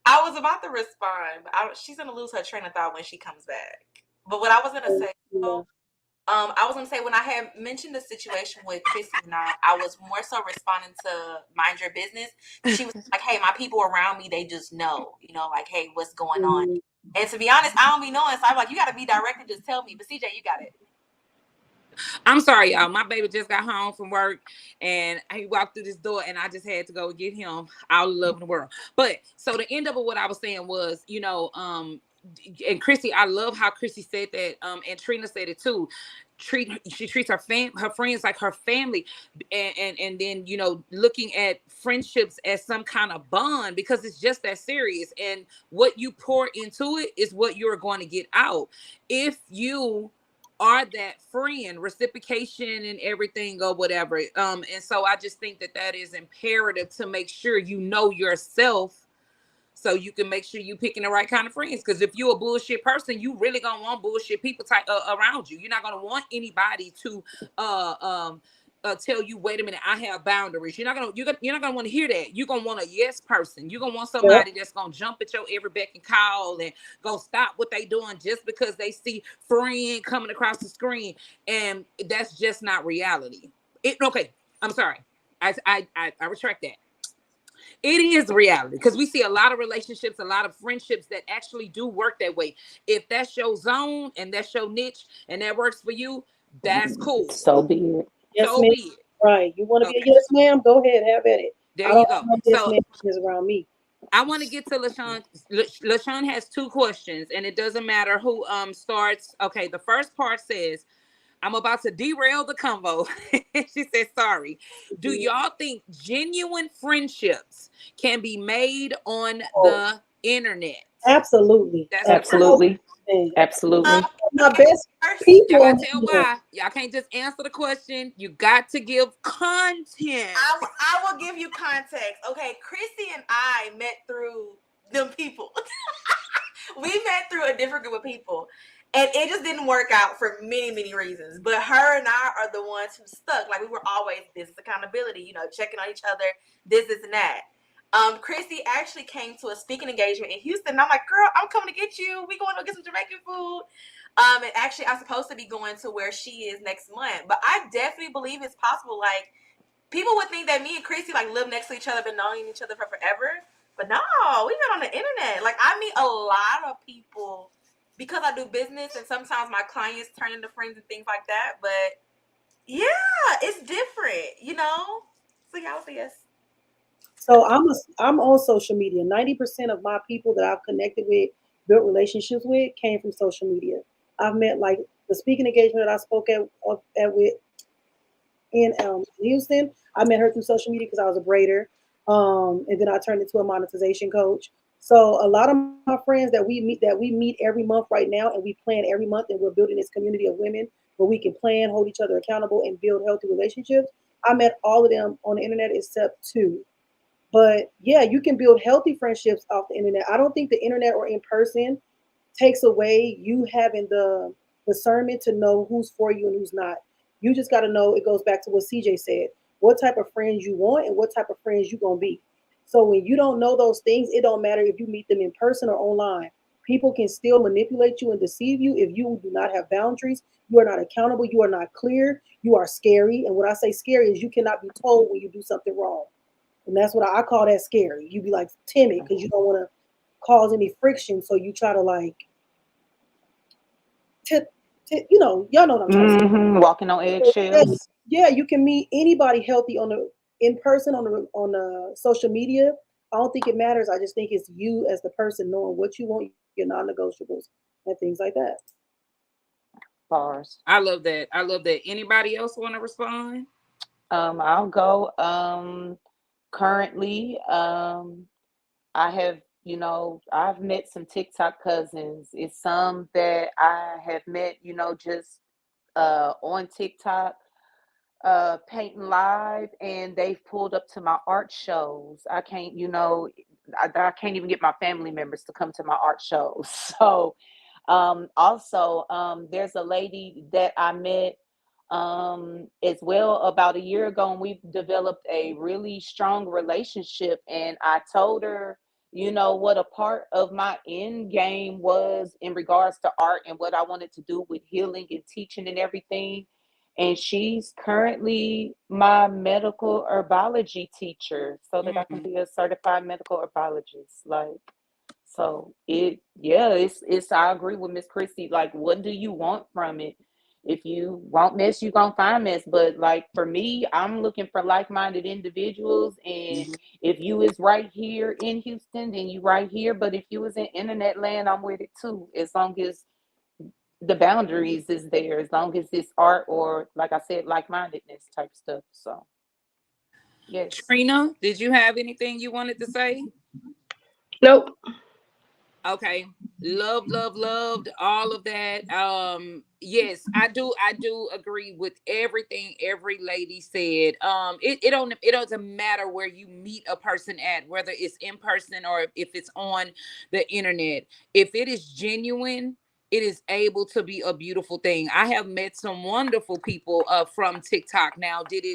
I was about to respond, but she's gonna lose her train of thought when she comes back. But what I was gonna say, I was gonna say when I had mentioned the situation with Chrissy and I was more so responding to mind your business. She was like, "Hey, my people around me, they just know, like, hey, what's going on?" And to be honest, I don't be knowing, so I'm like, "You got to be direct and just tell me." But CJ, you got it. I'm sorry, y'all. My baby just got home from work and he walked through this door and I just had to go get him all the love in the world. But so the end of it, what I was saying was, and Chrissy, I love how Chrissy said that. And Trina said it too. She treats her friends like her family, and then looking at friendships as some kind of bond because it's just that serious. And what you pour into it is what you're going to get out. If you are that friend, reciprocation and everything or whatever. And so I just think that is imperative to make sure you know yourself so you can make sure you picking the right kind of friends. Because if you're a bullshit person, you really gonna want bullshit people around you. You're not gonna want anybody to tell you, wait a minute, I have boundaries. You're not gonna want to hear that. You're gonna want a yes person. You're gonna want somebody that's gonna jump at your every beck and call and go stop what they doing just because they see friend coming across the screen. And that's just not reality. Okay, I'm sorry. I retract that. It is reality because we see a lot of relationships, a lot of friendships that actually do work that way. If that's your zone and that's your niche and that works for you, that's cool. So be it. Yes, so ma'am. be it. Right. You want to be a yes, ma'am? Go ahead, have at it. There I don't you go. have no yes, So ma'am around me. I want to get to LaShawn. LaShawn has 2 questions, and it doesn't matter who starts. Okay, the first part says, I'm about to derail the convo. She said, sorry. Do y'all think genuine friendships can be made on the internet? Absolutely. That's Absolutely. Absolutely. My best people. Y'all gotta tell why. Y'all can't just answer the question. You got to give content. I will give you context. Okay, Chrissy and I met through them people. We met through a different group of people. And it just didn't work out for many, many reasons. But her and I are the ones who stuck. Like, we were always business accountability, checking on each other, this and that. Chrissy actually came to a speaking engagement in Houston. And I'm like, girl, I'm coming to get you. We going to get some Jamaican food. And actually, I'm supposed to be going to where she is next month. But I definitely believe it's possible. Like, people would think that me and Chrissy, like, live next to each other, been knowing each other for forever. But no, we met on the internet. Like, I meet a lot of people because I do business, and sometimes my clients turn into friends and things like that. But yeah, it's different, So yeah, I would say yes. So I'm on social media. 90% of my people that I've connected with, built relationships with, came from social media. I've met, like, the speaking engagement that I spoke at with in Houston. I met her through social media because I was a braider, and then I turned into a monetization coach. So a lot of my friends that we meet every month right now, and we plan every month, and we're building this community of women where we can plan, hold each other accountable, and build healthy relationships. I met all of them on the internet except 2. But yeah, you can build healthy friendships off the internet. I don't think the internet or in person takes away you having the discernment to know who's for you and who's not. You just got to know. It goes back to what CJ said. what type of friends you want and what type of friends you're gonna be. So when you don't know those things, it don't matter if you meet them in person or online. People can still manipulate you and deceive you if you do not have boundaries. You are not accountable. You are not clear. You are scary. And what I say scary is you cannot be told when you do something wrong. And that's what I call that scary. You be like timid because you don't want to cause any friction. So you try to like, y'all know what I'm trying to say. Walking on Yeah, eggshells. yeah, you can meet anybody healthy on the in person on the social media. I don't think it matters. I just think it's you as the person knowing what you want, your non-negotiables, and things like that. Bars. I love that. I love that. Anybody else want to respond? I'll go. Currently, I have, I've met some TikTok cousins. It's some that I have met, just on TikTok, painting live, and they've pulled up to my art shows. I can't, I can't even get my family members to come to my art shows. So, also, there's a lady that I met as well about a year ago, and we've developed a really strong relationship. And I told her, what a part of my end game was in regards to art and what I wanted to do with healing and teaching and everything. And she's currently my medical herbology teacher so that I can be a certified medical herbologist. Like, so it's I agree with Miss Chrissy. Like, what do you want from it? If you want mess, you gonna find mess. But like for me, I'm looking for like-minded individuals. And if you is right here in Houston, then you right here. But if you was in internet land, I'm with it too. As long as the boundaries is there, as long as it's art or, like I said, like-mindedness type stuff. So yes. Trina, did you have anything you wanted to say? Nope. Okay. Loved all of that. Yes, I do agree with everything every lady said. It doesn't matter where you meet a person at, whether it's in person or if it's on the internet. If it is genuine, it is able to be a beautiful thing. I have met some wonderful people from TikTok. Now, did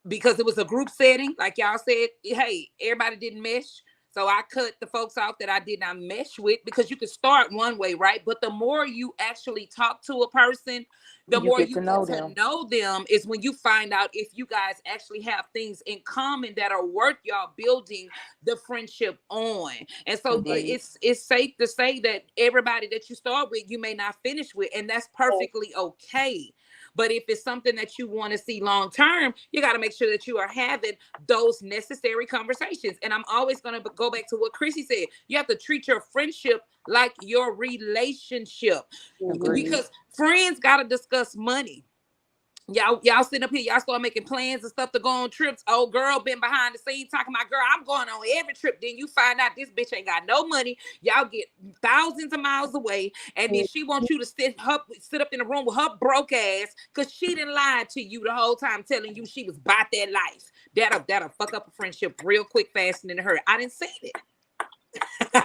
because it was a group setting, like y'all said, hey, everybody didn't mesh. So I cut the folks off that I did not mesh with, because you could start one way, right? But the more you actually talk to a person, the You more get you to know get to them. know them is when you find out if you guys actually have things in common that are worth y'all building the friendship on. And so Agreed. it's safe to say that everybody that you start with, you may not finish with, and that's perfectly okay. But if it's something that you want to see long term, you got to make sure that you are having those necessary conversations. And I'm always going to go back to what Chrissy said. You have to treat your friendship like your relationship, Agreed. because friends got to discuss money. Y'all sitting up here, y'all start making plans and stuff to go on trips. Oh, girl been behind the scenes talking about, girl, I'm going on every trip. Then you find out this bitch ain't got no money. Y'all get thousands of miles away, and then she wants you to sit up in the room with her broke ass because she didn't lie to you the whole time, telling you she was about that life. That'll fuck up a friendship real quick, fast, and in a hurry. I didn't see it.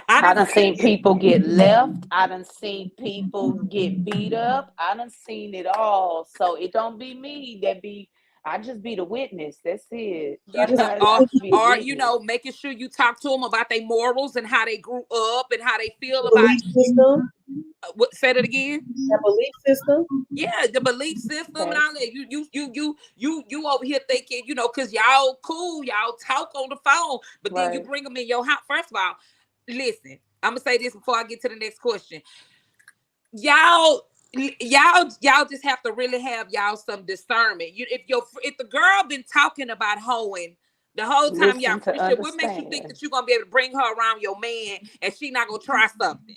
I done seen people get left. I done seen people get beat up. I done seen it all. So it don't be me. I just be the witness. That's it. You I just be the witness. making sure you talk to them about their morals and how they grew up and how they feel about Belief system, say that again. that belief system. Yeah, the belief system and all Facts. that. You over here thinking, because y'all cool, y'all talk on the phone, but then you Right. bring them in your house. First of all, listen, I'm gonna say this before I get to the next question. Y'all just have to really have y'all some discernment. If the girl been talking about hoeing the whole time y'all Listen to friendship, what makes you think understand. that you're gonna be able to bring her around your man and she not gonna try something?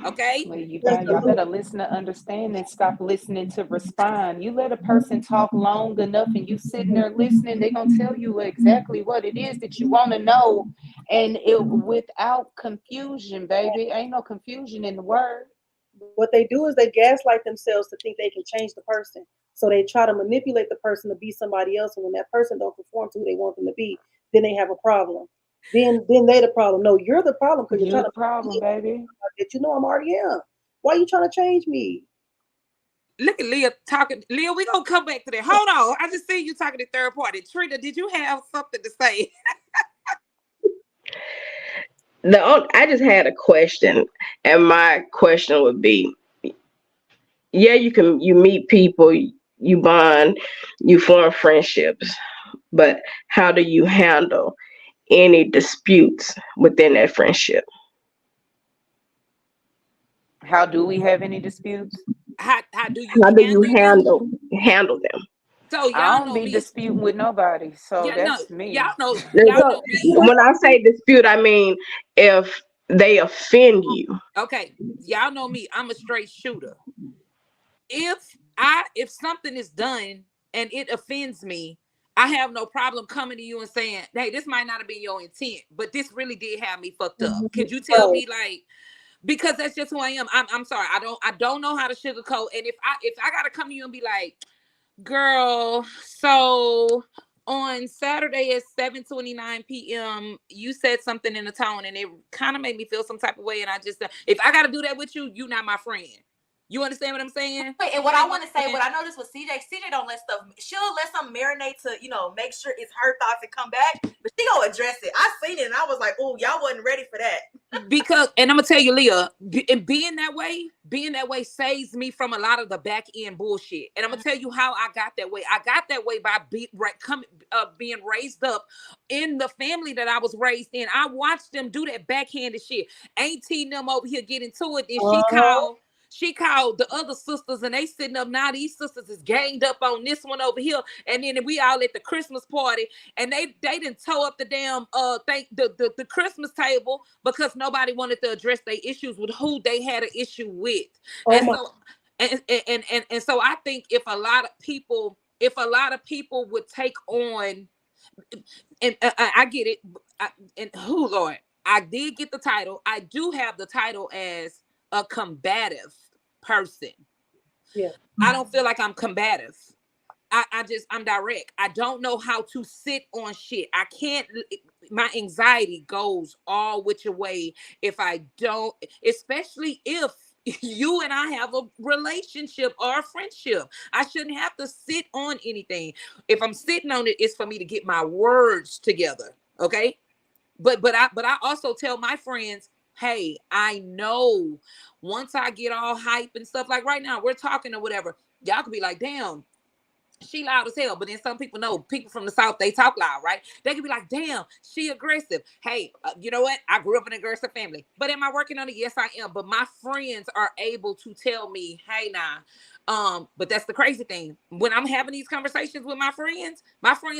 Okay. Well, That's the y'all loop. better listen to understand and stop listening to respond. You let a person talk long enough and you sitting there listening, they're gonna tell you exactly what it is that you want to know, and it without confusion, baby. Ain't no confusion in the word. What they do is they gaslight themselves to think they can change the person. So they try to manipulate the person to be somebody else, and when that person don't conform to who they want them to be, then they have a problem. Then they the problem. No, you're the problem because you're You're trying the to problem, manipulate baby. that. I'm already am. Why are you trying to change me? Look at Leah talking. Leah, we gonna come back to that. Hold on. I just see you talking to third party. Trina, did you have something to say? I just had a question, and my question would be: yeah, you meet people, you bond, you form friendships, but how do you handle any disputes within that friendship? How do we have any disputes? How do you How do you handle them? handle them? So I y'all don't know be me. disputing with nobody, so Yeah, no, that's me. y'all know me. When I say dispute, I mean if they offend you. Okay, y'all know me. I'm a straight shooter. If something is done and it offends me, I have no problem coming to you and saying, "Hey, this might not have been your intent, but this really did have me fucked up. Could you tell me, like?" Because that's just who I am. I'm sorry. I don't know how to sugarcoat. And if I gotta come to you and be like, girl, so on Saturday at 7:29 p.m., you said something in the tone and it kind of made me feel some type of way. And I just, if I got to do that with you, you not my friend. You understand what I'm saying? Wait, and what I want to say, what I noticed with CJ don't let stuff, she'll let something marinate to, make sure it's her thoughts and come back, but she gonna address it. I seen it and I was like, oh, y'all wasn't ready for that. Because, and I'm gonna tell you, Leah, being that way saves me from a lot of the back end bullshit. And I'm gonna tell you how I got that way. I got that way by being raised up in the family that I was raised in. I watched them do that backhanded shit. Auntie them over here get into it, and she called the other sisters, and they sitting up now. These sisters is ganged up on this one over here, and then we all at the Christmas party, and they didn't tow up the damn the Christmas table because nobody wanted to address their issues with who they had an issue with. And so I think if a lot of people would take on, and I get it, Lord, I did get the title. I do have the title as a combative person. Yeah. I don't feel like I'm combative. I'm direct. I don't know how to sit on shit. I can't, my anxiety goes all which way if I don't, especially if you and I have a relationship or a friendship. I shouldn't have to sit on anything. If I'm sitting on it, it's for me to get my words together. Okay. But I also tell my friends, hey, I know once I get all hype and stuff, like right now we're talking or whatever, y'all could be like, damn, she loud as hell. But then some people know, people from the South, they talk loud, right? They could be like, damn, she aggressive. Hey, you know what? I grew up in an aggressive family. But am I working on it? Yes, I am. But my friends are able to tell me, hey, nah. But that's the crazy thing. When I'm having these conversations with my friends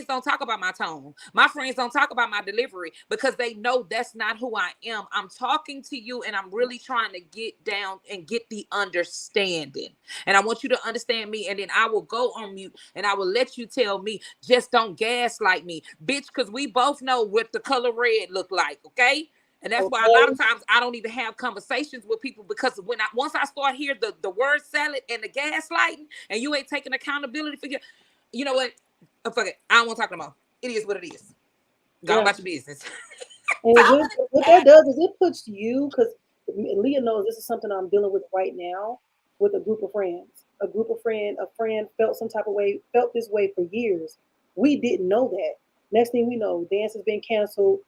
don't talk about my tone. My friends don't talk about my delivery because they know that's not who I am. I'm talking to you and I'm really trying to get down and get the understanding. And I want you to understand me. And then I will go on mute and I will let you tell me, just don't gaslight me, bitch, because we both know what the color red look like, okay? And that's why a lot of times I don't even have conversations with people, because once I start hearing the word salad and the gaslighting, and you ain't taking accountability for you know what? Oh, fuck it. I don't want to talk no more. It is what it is. Go about your business. And what that does is it puts you, because Leah knows this is something I'm dealing with right now with a group of friends. A friend felt some type of way, felt this way for years. We didn't know that. Next thing we know, dance has been canceled,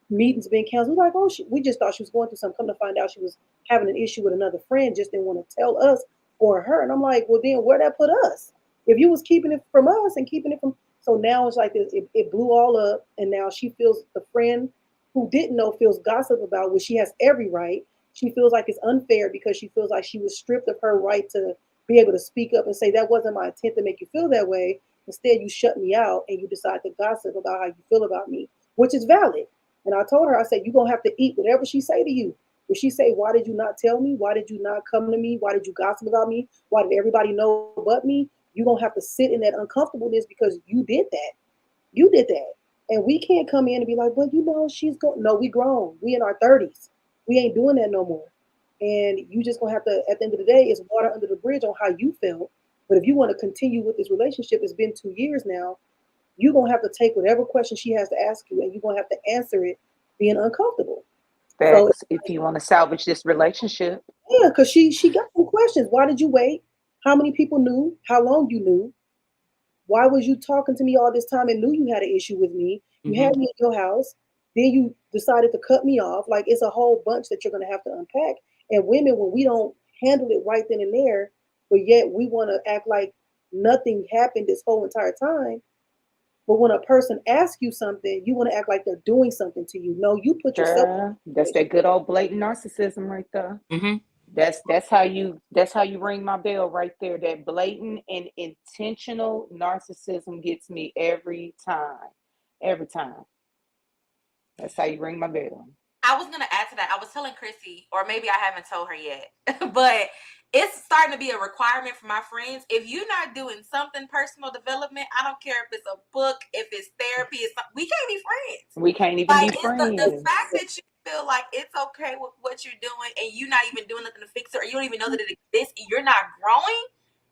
meetings been canceled. We're like, oh, we just thought she was going through something. Come to find out she was having an issue with another friend, just didn't want to tell us or her. And I'm like, well, then where that put us? If you was keeping it from us and keeping it from, so now it's like this, it blew all up, and now she feels the friend who didn't know feels gossip about, which she has every right. She feels like it's unfair because she feels like she was stripped of her right to be able to speak up and say, that wasn't my intent to make you feel that way. Instead, you shut me out and you decide to gossip about how you feel about me, which is valid. And I told her, I said, you're going to have to eat whatever she say to you. If she say, why did you not tell me? Why did you not come to me? Why did you gossip about me? Why did everybody know but me? You're going to have to sit in that uncomfortableness because you did that. You did that. And we can't come in and be like, well, she's going. No, we grown. We in our 30s. We ain't doing that no more. And you just going to have to, at the end of the day, it's water under the bridge on how you felt. But if you want to continue with this relationship, it's been 2 years now, you're going to have to take whatever question she has to ask you, and you're going to have to answer it being uncomfortable. So if you want to salvage this relationship. Yeah, because she got some questions. Why did you wait? How many people knew? How long you knew? Why was you talking to me all this time and knew you had an issue with me? You had me in your house. Then you decided to cut me off. Like, it's a whole bunch that you're going to have to unpack. And women, when we don't handle it right then and there, but yet we want to act like nothing happened this whole entire time. But when a person asks you something, you want to act like they're doing something to you. No, you put yourself. Girl, that's that good old blatant narcissism right there. Mm-hmm. That's how you ring my bell right there. That blatant and intentional narcissism gets me every time. Every time. That's how you ring my bell. I was gonna add to that. I was telling Chrissy, or maybe I haven't told her yet, but it's starting to be a requirement for my friends. If you're not doing something personal development, I don't care if it's a book, if it's therapy, we can't be friends. We can't even Like, be it's friends. the fact that you feel like it's okay with what you're doing and you're not even doing nothing to fix it, or you don't even know that it exists, and you're not growing.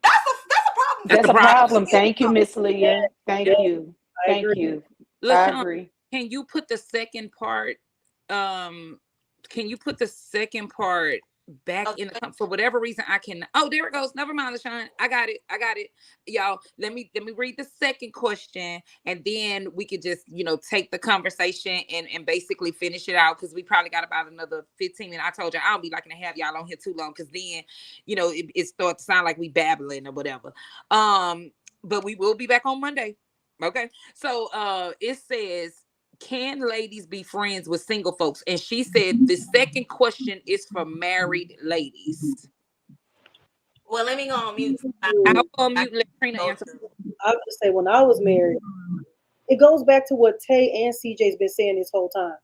That's a problem. That's a problem. Thank you, Miss Leah. Thank you. Thank you. I LaShawn, agree. can you put the second part? Can you put the second part back in the, for whatever reason I can? Oh, there it goes. Never mind, LaShawn. I got it. Y'all, let me read the second question, and then we could just, take the conversation and basically finish it out, because we probably got about another 15 minutes. I told you I don't be liking to have y'all on here too long, because then it starts to sound like we babbling or whatever. But we will be back on Monday. Okay. So it says, can ladies be friends with single folks? And she said the second question is for married ladies. Well, let me go on mute. I'll go on mute. Let Trina answer. I would just say, when I was married, it goes back to what Tay and CJ's been saying this whole time.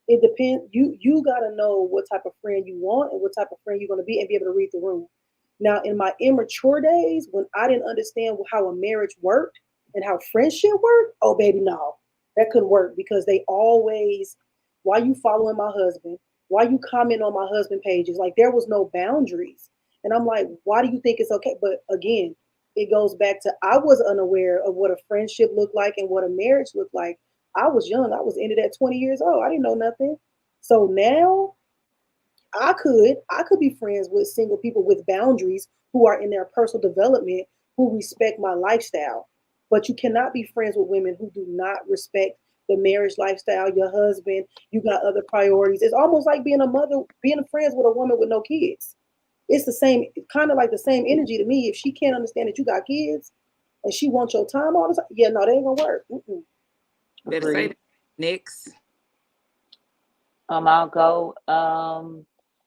It depends. You got to know what type of friend you want and what type of friend you're going to be, and be able to read the room. Now, in my immature days, when I didn't understand how a marriage worked and how friendship worked, oh baby, no. That couldn't work, because they always, why you following my husband? Why you comment on my husband pages? Like, there was no boundaries. And I'm like, why do you think it's okay? But again, it goes back to, I was unaware of what a friendship looked like and what a marriage looked like. I was young. I was in it at 20 years old. I didn't know nothing. So now I could be friends with single people with boundaries, who are in their personal development, who respect my lifestyle. But you cannot be friends with women who do not respect the marriage lifestyle, your husband. You got other priorities. It's almost like being a mother, being friends with a woman with no kids. It's the same, kind of like the same energy to me. If she can't understand that you got kids and she wants your time all the time, yeah, no, that ain't gonna work. Better say that. Next. I'll go.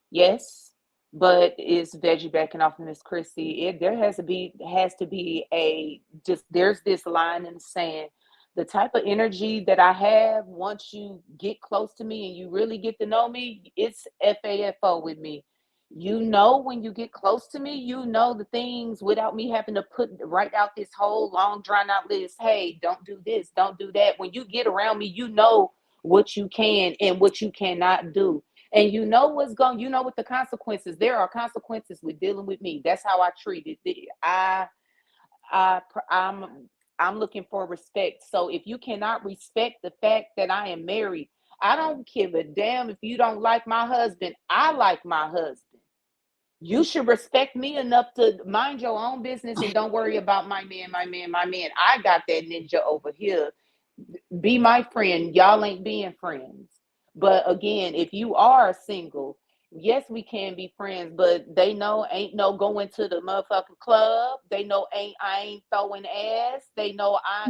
Yes, but it's veggie backing off of Miss Chrissy. There has to be there's this line in the sand. The type of energy that I have, once you get close to me and you really get to know me, it's FAFO with me. When you get close to me, the things without me having to write out this whole long drawn out list. Hey, don't do this, don't do that. When you get around me, what you can and what you cannot do. And what the consequences. There are consequences with dealing with me. That's how I treat it. I'm looking for respect. So if you cannot respect the fact that I am married, I don't give a damn if you don't like my husband. I like my husband. You should respect me enough to mind your own business and don't worry about my man. I got that ninja over here. Be my friend. Y'all ain't being friends. But again, if you are single, yes, we can be friends, but they know ain't no going to the motherfucking club. They know I ain't throwing ass. They know I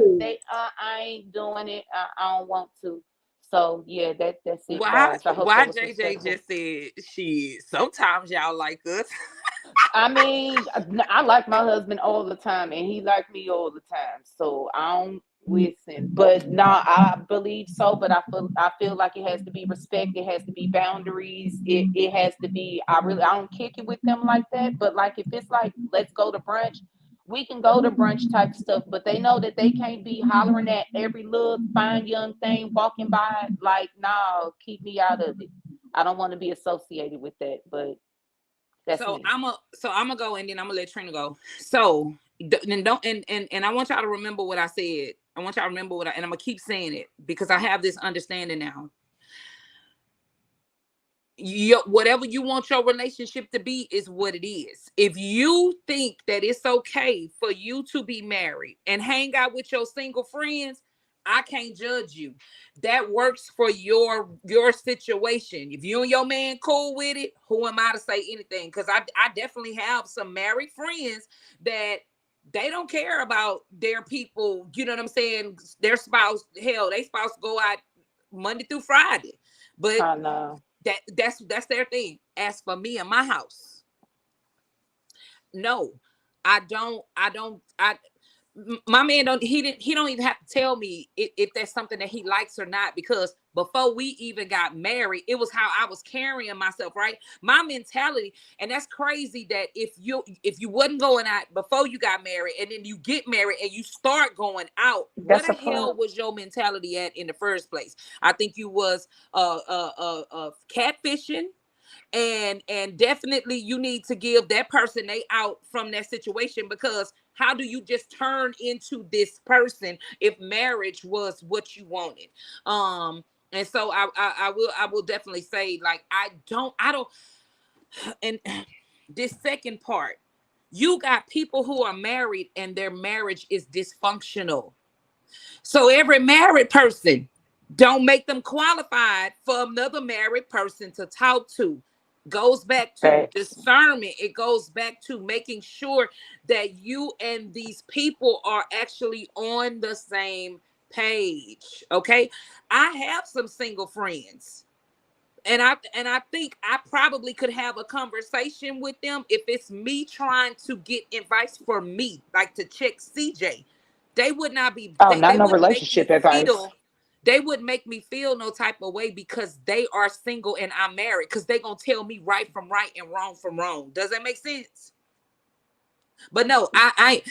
ain't doing it. I don't want to. So yeah, that's it. Why JJ just said sometimes y'all like us. I mean, I like my husband all the time, and he like me all the time. So I don't listen, but I believe so. But I feel like it has to be respect. It has to be boundaries. It has to be. I don't kick it with them like that. But like, if it's like, let's go to brunch, we can go to brunch type stuff. But they know that they can't be hollering at every little fine young thing walking by. Like, no, keep me out of it. I don't want to be associated with that. But that's so me. I'm gonna go, and then I'm gonna let Trina go. So and I want y'all to remember what I said. I want y'all to remember and I'm gonna keep saying it, because I have this understanding now. whatever you want your relationship to be is what it is. If you think that it's okay for you to be married and hang out with your single friends, I can't judge you. That works for your situation. If you and your man cool with it, who am I to say anything? Because I definitely have some married friends that they don't care about their people. You know what I'm saying? Their spouse, hell, they spouse go out Monday through Friday, but I know. that's their thing. As for me and my house, no, I don't. My man don't even have to tell me if that's something that he likes or not, because before we even got married, it was how I was carrying myself, right? My mentality. And that's crazy that if you wasn't going out before you got married and then you get married and you start going out, That's what a the hell fact. was your mentality at in the first place? I think you was catfishing. And definitely you need to give that person they out from that situation, because how do you just turn into this person if marriage was what you wanted? And so I will definitely say, like, I don't and this second part, you got people who are married and their marriage is dysfunctional. So every married person, don't make them qualified for another married person to talk to. Goes back to Facts. discernment. It goes back to making sure that you and these people are actually on the same page. Okay. I have some single friends. And I think I probably could have a conversation with them if it's me trying to get advice for me, like to check CJ. They would not be Oh, they, not they no wouldn't make me relationship advice. feel they wouldn't make me feel no type of way because they are single and I'm married, because they gonna tell me right from right and wrong from wrong. Does that make sense? But no, I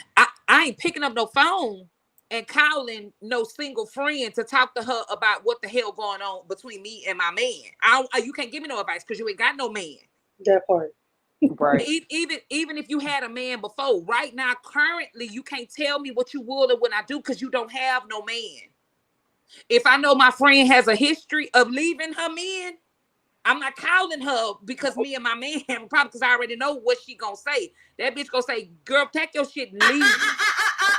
ain't picking up no phone and calling no single friend to talk to her about what the hell going on between me and my man. You can't give me no advice because you ain't got no man. That part. Right. Even if you had a man before, right now, currently, you can't tell me what you will or when I do, because you don't have no man. If I know my friend has a history of leaving her man, I'm not calling her because me and my man have a problem, because I already know what she gonna say. That bitch gonna say, "Girl, take your shit and leave."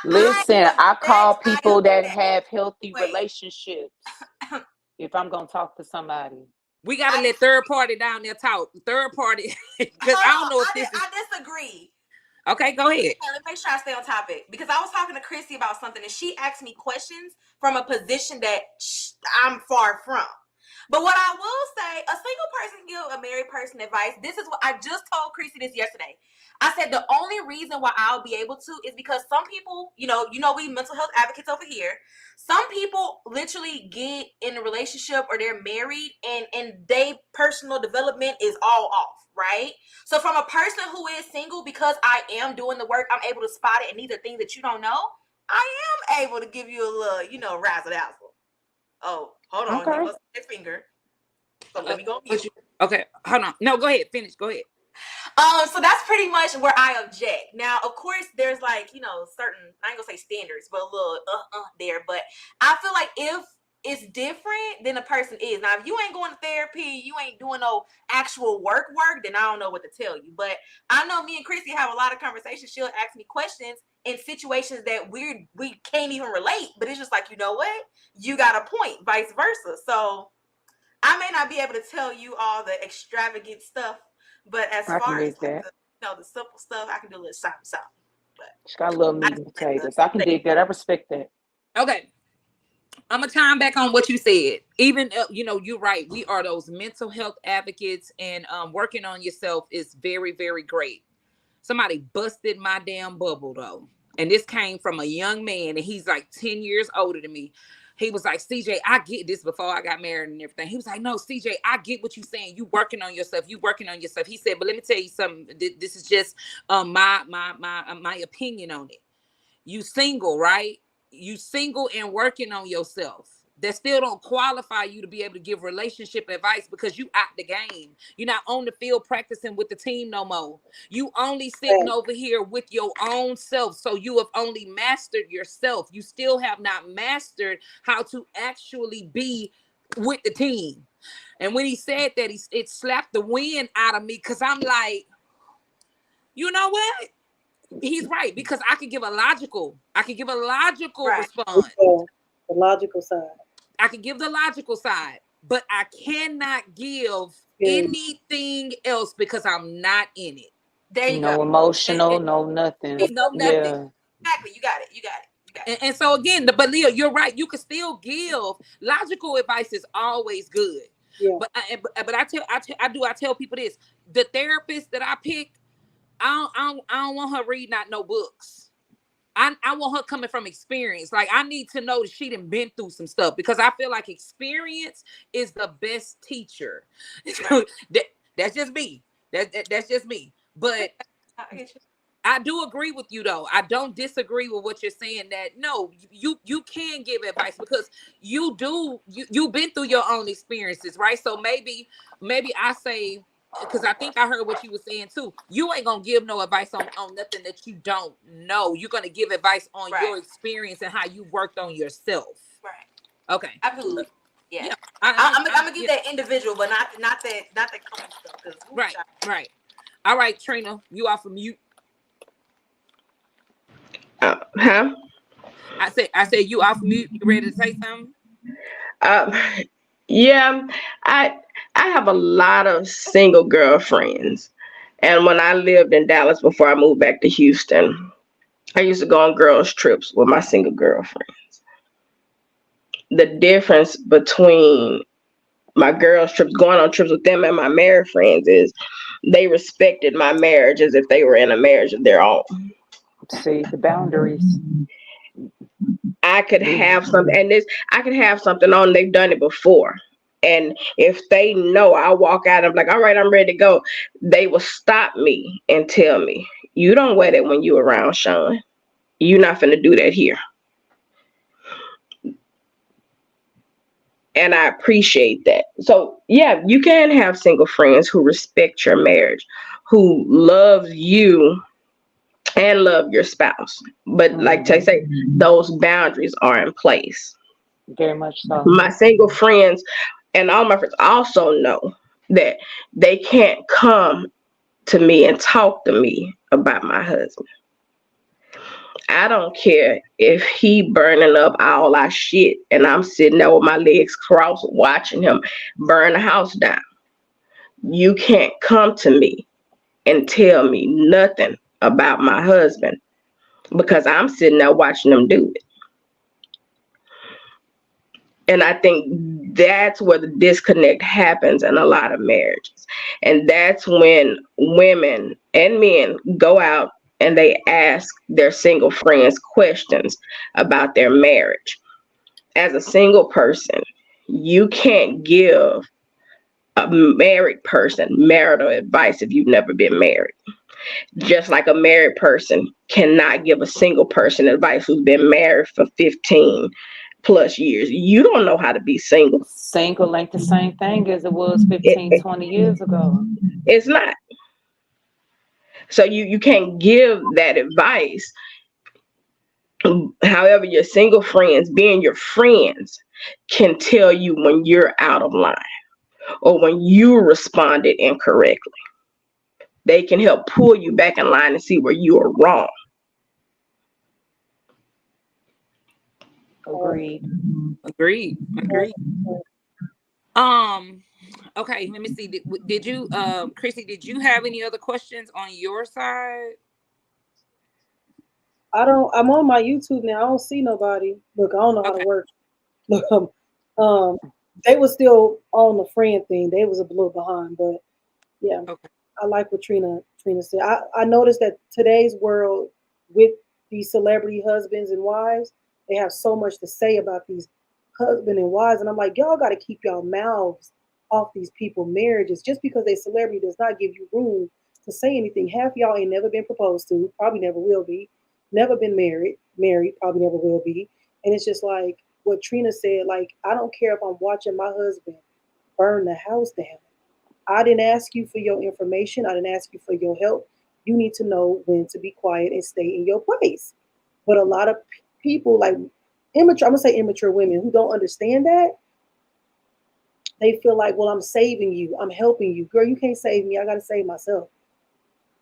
Listen, I call people that object. have healthy Wait. relationships if I'm gonna talk to somebody. We gotta let third party down there talk. Third party, because I don't know if this is. I disagree. Okay, go ahead. Okay, let me make sure I stay on topic, because I was talking to Chrissy about something and she asked me questions from a position that I'm far from. But what I will say, a single person can give a married person advice. This is what I just told Chrissy this yesterday. I said the only reason why I'll be able to is because some people, we mental health advocates over here. Some people literally get in a relationship or they're married and they personal development is all off, right? So from a person who is single, because I am doing the work, I'm able to spot it, and these are things that you don't know. I am able to give you a little, razzle dazzle. Oh, hold on. Okay. He was his finger. So let me go mute. Okay, hold on. No, go ahead. Finish. Go ahead. So that's pretty much where I object. Now, of course, there's certain, I ain't gonna say standards, but a little there. But I feel like if it's different than a person is. Now, if you ain't going to therapy, you ain't doing no actual work, then I don't know what to tell you. But I know me and Chrissy have a lot of conversations. She'll ask me questions in situations that we can't even relate. But it's just like, you know what? You got a point, vice versa. So I may not be able to tell you all the extravagant stuff, but as far as the simple stuff, I can do a little something. But she got a little meat and potatoes. I can dig that. I respect that. Okay. I'm gonna chime back on what you said. Even you're right. We are those mental health advocates, and working on yourself is very, very great. Somebody busted my damn bubble though, and this came from a young man, and he's like 10 years older than me. He was like, CJ, I get this before I got married and everything. He was like, no, CJ, I get what you're saying. You working on yourself. You working on yourself. He said, but let me tell you something. This is just my opinion on it. You single, right? You single and working on yourself. That still don't qualify you to be able to give relationship advice, because you out the game. You're not on the field practicing with the team no more. You only sitting over here with your own self. So you have only mastered yourself. You still have not mastered how to actually be with the team. And when he said that, it slapped the wind out of me because I'm like, you know what? He's right, because I could give a logical response. The logical side. I can give the logical side, but I cannot give Yeah. anything else because I'm not in it. There you No go. emotional, no nothing. No nothing. Yeah. Exactly. You got it. And so again, but Leah, you're right. You can still give logical advice is always good. Yeah. But I tell people this: the therapist that I pick, I don't want her reading out no books. I want her coming from experience. Like, I need to know that she done been through some stuff, because I feel like experience is the best teacher. That's just me. That's just me. But I do agree with you, though. I don't disagree with what you're saying, that no, you can give advice because you've been through your own experiences, right? So maybe I say, because I think I heard what you were saying too. You ain't gonna give no advice on nothing that you don't know. You're gonna give advice on your experience and how you worked on yourself. Right. Okay. Absolutely. Yeah. I'm gonna give that individual, but not that common stuff. Right. All right, Trina, you off of mute. Huh? I said you off mute. You ready to say something? Yeah, I have a lot of single girlfriends, and when I lived in Dallas before I moved back to Houston, I used to go on girls' trips with my single girlfriends. The difference between my girls' trips, going on trips with them, and my married friends is they respected my marriage as if they were in a marriage of their own. See the boundaries. I could have something, and I could have something on. They've done it before, and if they know I walk out, I'm like, all right, I'm ready to go. They will stop me and tell me, you don't wear that when you around Sean. You're not finna do that here. And I appreciate that. So yeah, you can have single friends who respect your marriage, who love you and love your spouse. But like I say, those boundaries are in place. Very much so. My single friends and all my friends also know that they can't come to me and talk to me about my husband. I don't care if he burning up all our shit and I'm sitting there with my legs crossed watching him burn the house down. You can't come to me and tell me nothing about my husband because I'm sitting there watching them do it. And I think that's where the disconnect happens in a lot of marriages. And that's when women and men go out and they ask their single friends questions about their marriage. As a single person, you can't give a married person marital advice if you've never been married. Just like a married person cannot give a single person advice who's been married for 15 plus years. You don't know how to be single. Single ain't the same thing as it was 15, 20 years ago. It's not. So you can't give that advice. However, your single friends, being your friends, can tell you when you're out of line or when you responded incorrectly. They can help pull you back in line and see where you are wrong. Agreed. Okay, let me see. Did you, Chrissy, did you have any other questions on your side? I'm on my YouTube now. I don't see nobody. Look, I don't know how to work. They were still on the friend thing. They was a little behind, but yeah. Okay. I like what Trina said. I noticed that today's world with these celebrity husbands and wives, they have so much to say about these husband and wives. And I'm like, y'all got to keep y'all mouths off these people marriages. Just because they celebrity does not give you room to say anything. Half y'all ain't never been proposed to, probably never will be, never been married, probably never will be. And it's just like what Trina said, like, I don't care if I'm watching my husband burn the house down. I didn't ask you for your information. I didn't ask you for your help. You need to know when to be quiet and stay in your place. But a lot of people, like immature, I'm going to say immature women who don't understand that, they feel like, well, I'm saving you, I'm helping you. Girl, you can't save me. I got to save myself.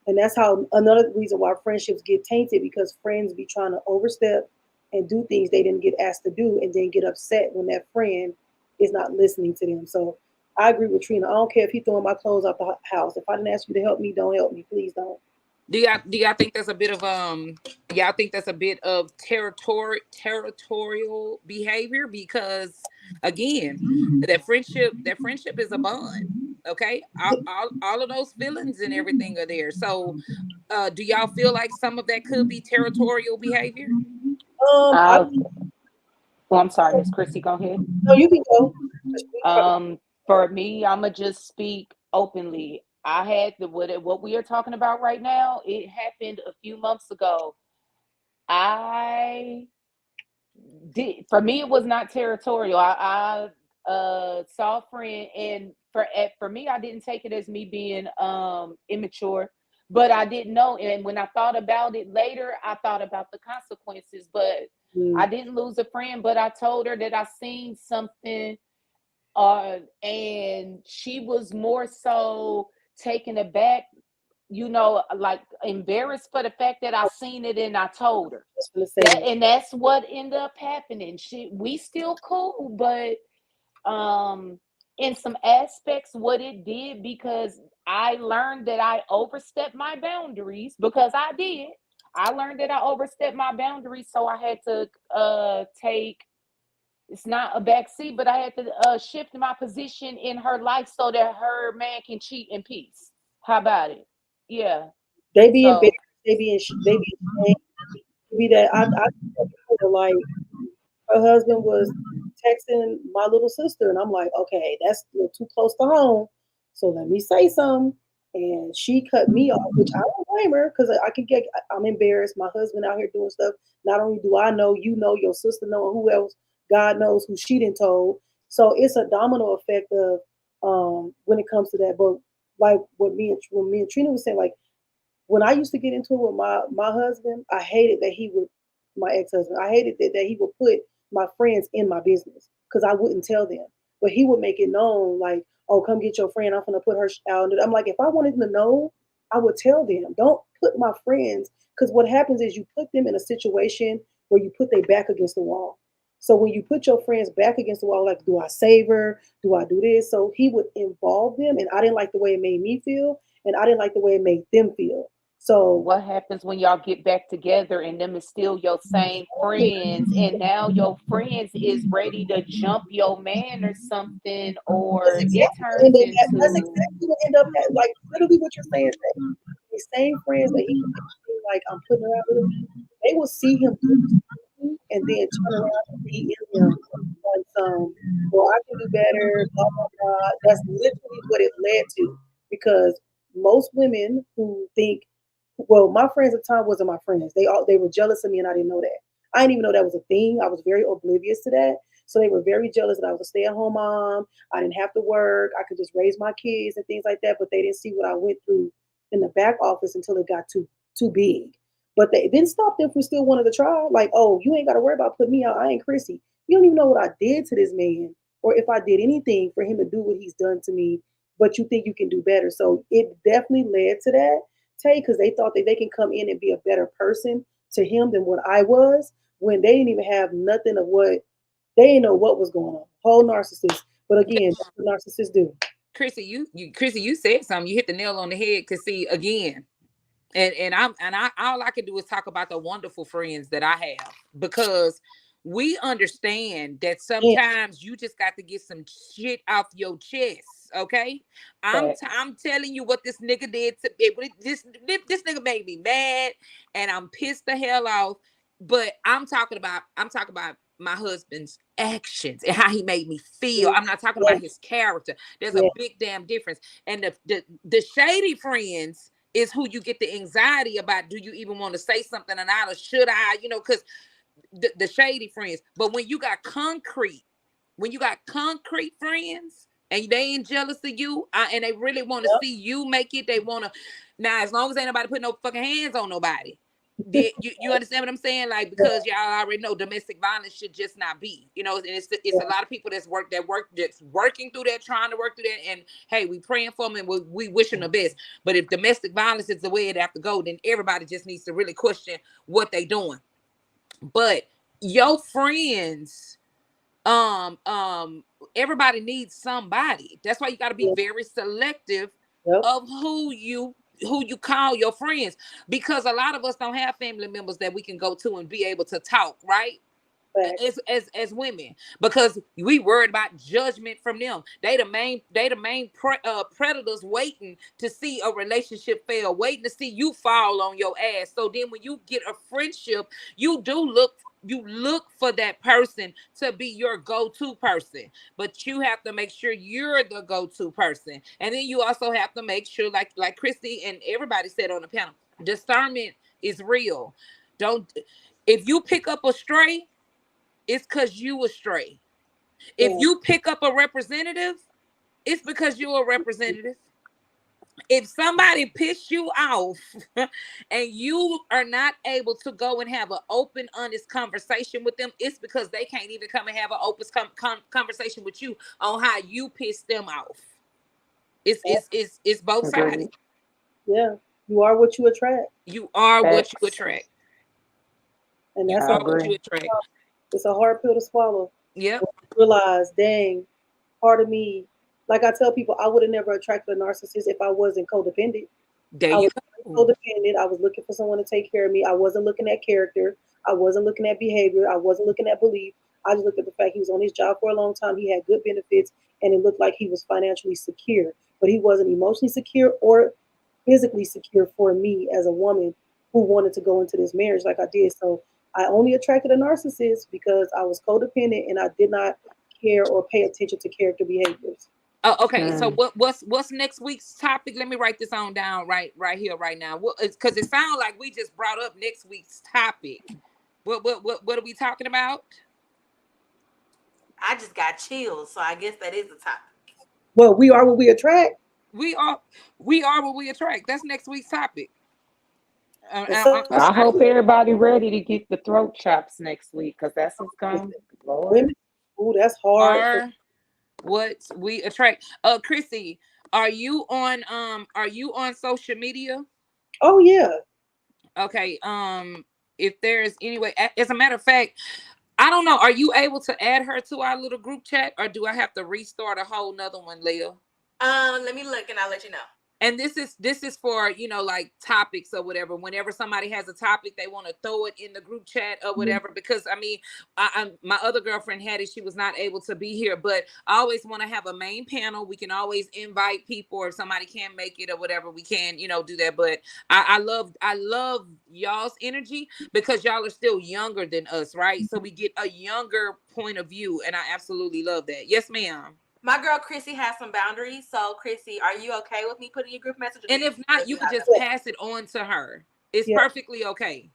And that's how another reason why friendships get tainted, because friends be trying to overstep and do things they didn't get asked to do, and then get upset when that friend is not listening to them. So I agree with Trina. I don't care if you throwing my clothes out the house. If I didn't ask you to help me, don't help me. Please don't. Do y'all think that's a bit of y'all think that's a bit of territorial behavior? Because again, that friendship is a bond. Okay, all of those feelings and everything are there. So do y'all feel like some of that could be territorial behavior? I Uh, well, I'm sorry, Miss Chrissy, go ahead. no, you can go. For me, I'ma just speak openly. I had what we are talking about right now. It happened a few months ago. I did For me, it was not territorial. I saw a friend, and for me, I didn't take it as me being immature, but I didn't know. And when I thought about it later, I thought about the consequences. But I didn't lose a friend, but I told her that I seen something, and she was more so taken aback, like embarrassed for the fact that I seen it, and I told her that, and that's what ended up happening. We still cool, but in some aspects, what it did, because I learned that I overstepped my boundaries, because I learned that I overstepped my boundaries, so I had to take, it's not a backseat, but I had to shift my position in her life so that her man can cheat in peace. How about it? Yeah. They be embarrassed. So They be ashamed. It be that I tell people, like, her husband was texting my little sister, and I'm like, okay, that's a little too close to home. So let me say something. And she cut me off, which I don't blame her, because I'm embarrassed. My husband out here doing stuff. Not only do I know, you know, your sister know, and who else, God knows who she didn't told. So it's a domino effect of when it comes to that. But like when me and Trina was saying, like, when I used to get into it with my husband, I hated that he would, my ex husband, I hated that he would put my friends in my business, because I wouldn't tell them, but he would make it known, like, oh, come get your friend, I'm gonna put her out. And I'm like, if I wanted to know, I would tell them. Don't put my friends, because what happens is you put them in a situation where you put their back against the wall. So when you put your friends back against the wall, like, do I save her? Do I do this? So he would involve them, and I didn't like the way it made me feel, and I didn't like the way it made them feel. So what happens when y'all get back together and them is still your same friends, and now your friends is ready to jump your man or something, that's or it exactly what turns ended up, that's into exactly what end up like literally what you're saying. The same friends that he was making seem like I'm putting her out with him, they will see him do something and then turn around and be in him on some, well, I can do better, blah blah blah. That's literally what it led to. Because most women who think, well, my friends at the time wasn't my friends. They were jealous of me, and I didn't know that. I didn't even know that was a thing. I was very oblivious to that. So they were very jealous that I was a stay-at-home mom. I didn't have to work. I could just raise my kids and things like that. But they didn't see what I went through in the back office until it got too big. But they didn't stop them from still wanting to try. Like, oh, you ain't got to worry about putting me out. I ain't Chrissy. You don't even know what I did to this man, or if I did anything for him to do what he's done to me. But you think you can do better. So it definitely led to that, Tay, because they thought that they can come in and be a better person to him than what I was, when they didn't even have nothing of what, they didn't know what was going on. Whole narcissist. But again, that's what narcissists do. Chrissy, you said something. You hit the nail on the head. Cause see, again, and I all I can do is talk about the wonderful friends that I have, because we understand that Yeah. sometimes you just got to get some shit off your chest. Okay, facts. I'm telling you what this nigga did to me. This nigga made me mad, and I'm pissed the hell off. But I'm talking about my husband's actions and how he made me feel. I'm not talking Yeah. about his character. There's a Yeah. big damn difference. And the shady friends is who you get the anxiety about. Do you even want to say something or not, or should I? Because the shady friends. But when you got concrete friends and they ain't jealous of you, and they really want to Yep. see you make it, they want to. Now, as long as ain't nobody put no fucking hands on nobody, You understand what I'm saying? Like, because y'all already know domestic violence should just not be, and it's a lot of people that's working through that, trying to work through that, and hey, we praying for them and we wish them the best. But if domestic violence is the way it have to go, then everybody just needs to really question what they doing. But your friends, everybody needs somebody. That's why you got to be very selective of who you call your friends, because a lot of us don't have family members that we can go to and be able to talk, right? As women, because we worried about judgment from them. They the main predators waiting to see a relationship fail, waiting to see you fall on your ass. So then when you get a friendship, you look for that person to be your go-to person, but you have to make sure you're the go-to person. And then you also have to make sure, like Christy and everybody said on the panel, discernment is real. If you pick up a stray, it's because you astray. If you pick up a representative, it's because you're a representative. If somebody pissed you off and you are not able to go and have an open, honest conversation with them, it's because they can't even come and have an open conversation with you on how you pissed them off. It's both sides. Yeah, you are what you attract. You are what you attract. And that's what you attract. It's a hard pill to swallow. Yeah. Realize, dang, part of me, like I tell people, I would have never attracted a narcissist if I wasn't codependent. I was codependent. I was looking for someone to take care of me. I wasn't looking at character. I wasn't looking at behavior. I wasn't looking at belief. I just looked at the fact he was on his job for a long time. He had good benefits, and it looked like he was financially secure. But he wasn't emotionally secure or physically secure for me as a woman who wanted to go into this marriage like I did. So I only attracted a narcissist because I was codependent and I did not care or pay attention to character behaviors. Oh, okay. So what's next week's topic? Let me write this on down right here, right now. Because it sounds like we just brought up next week's topic. What are we talking about? I just got chills, so I guess that is the topic. Well, we are what we attract. We are what we attract. That's next week's topic. I hope everybody ready to get the throat chops next week, because that's what's going. Lord. Ooh, that's hard. What we attract. Chrissy, are you on social media? Oh yeah. Okay. If there's any way, as a matter of fact, I don't know. Are you able to add her to our little group chat, or do I have to restart a whole nother one, Leah? Let me look and I'll let you know. And this is for, like topics or whatever. Whenever somebody has a topic, they want to throw it in the group chat or whatever. Because I mean, my other girlfriend Hattie, she was not able to be here, but I always want to have a main panel. We can always invite people, or if somebody can't make it or whatever, we can, do that. But I love y'all's energy, because y'all are still younger than us, right? So we get a younger point of view, and I absolutely love that. Yes, ma'am. My girl Chrissy has some boundaries. So Chrissy, are you okay with me putting your group message? And if not, you can just pass it on to her. It's perfectly okay.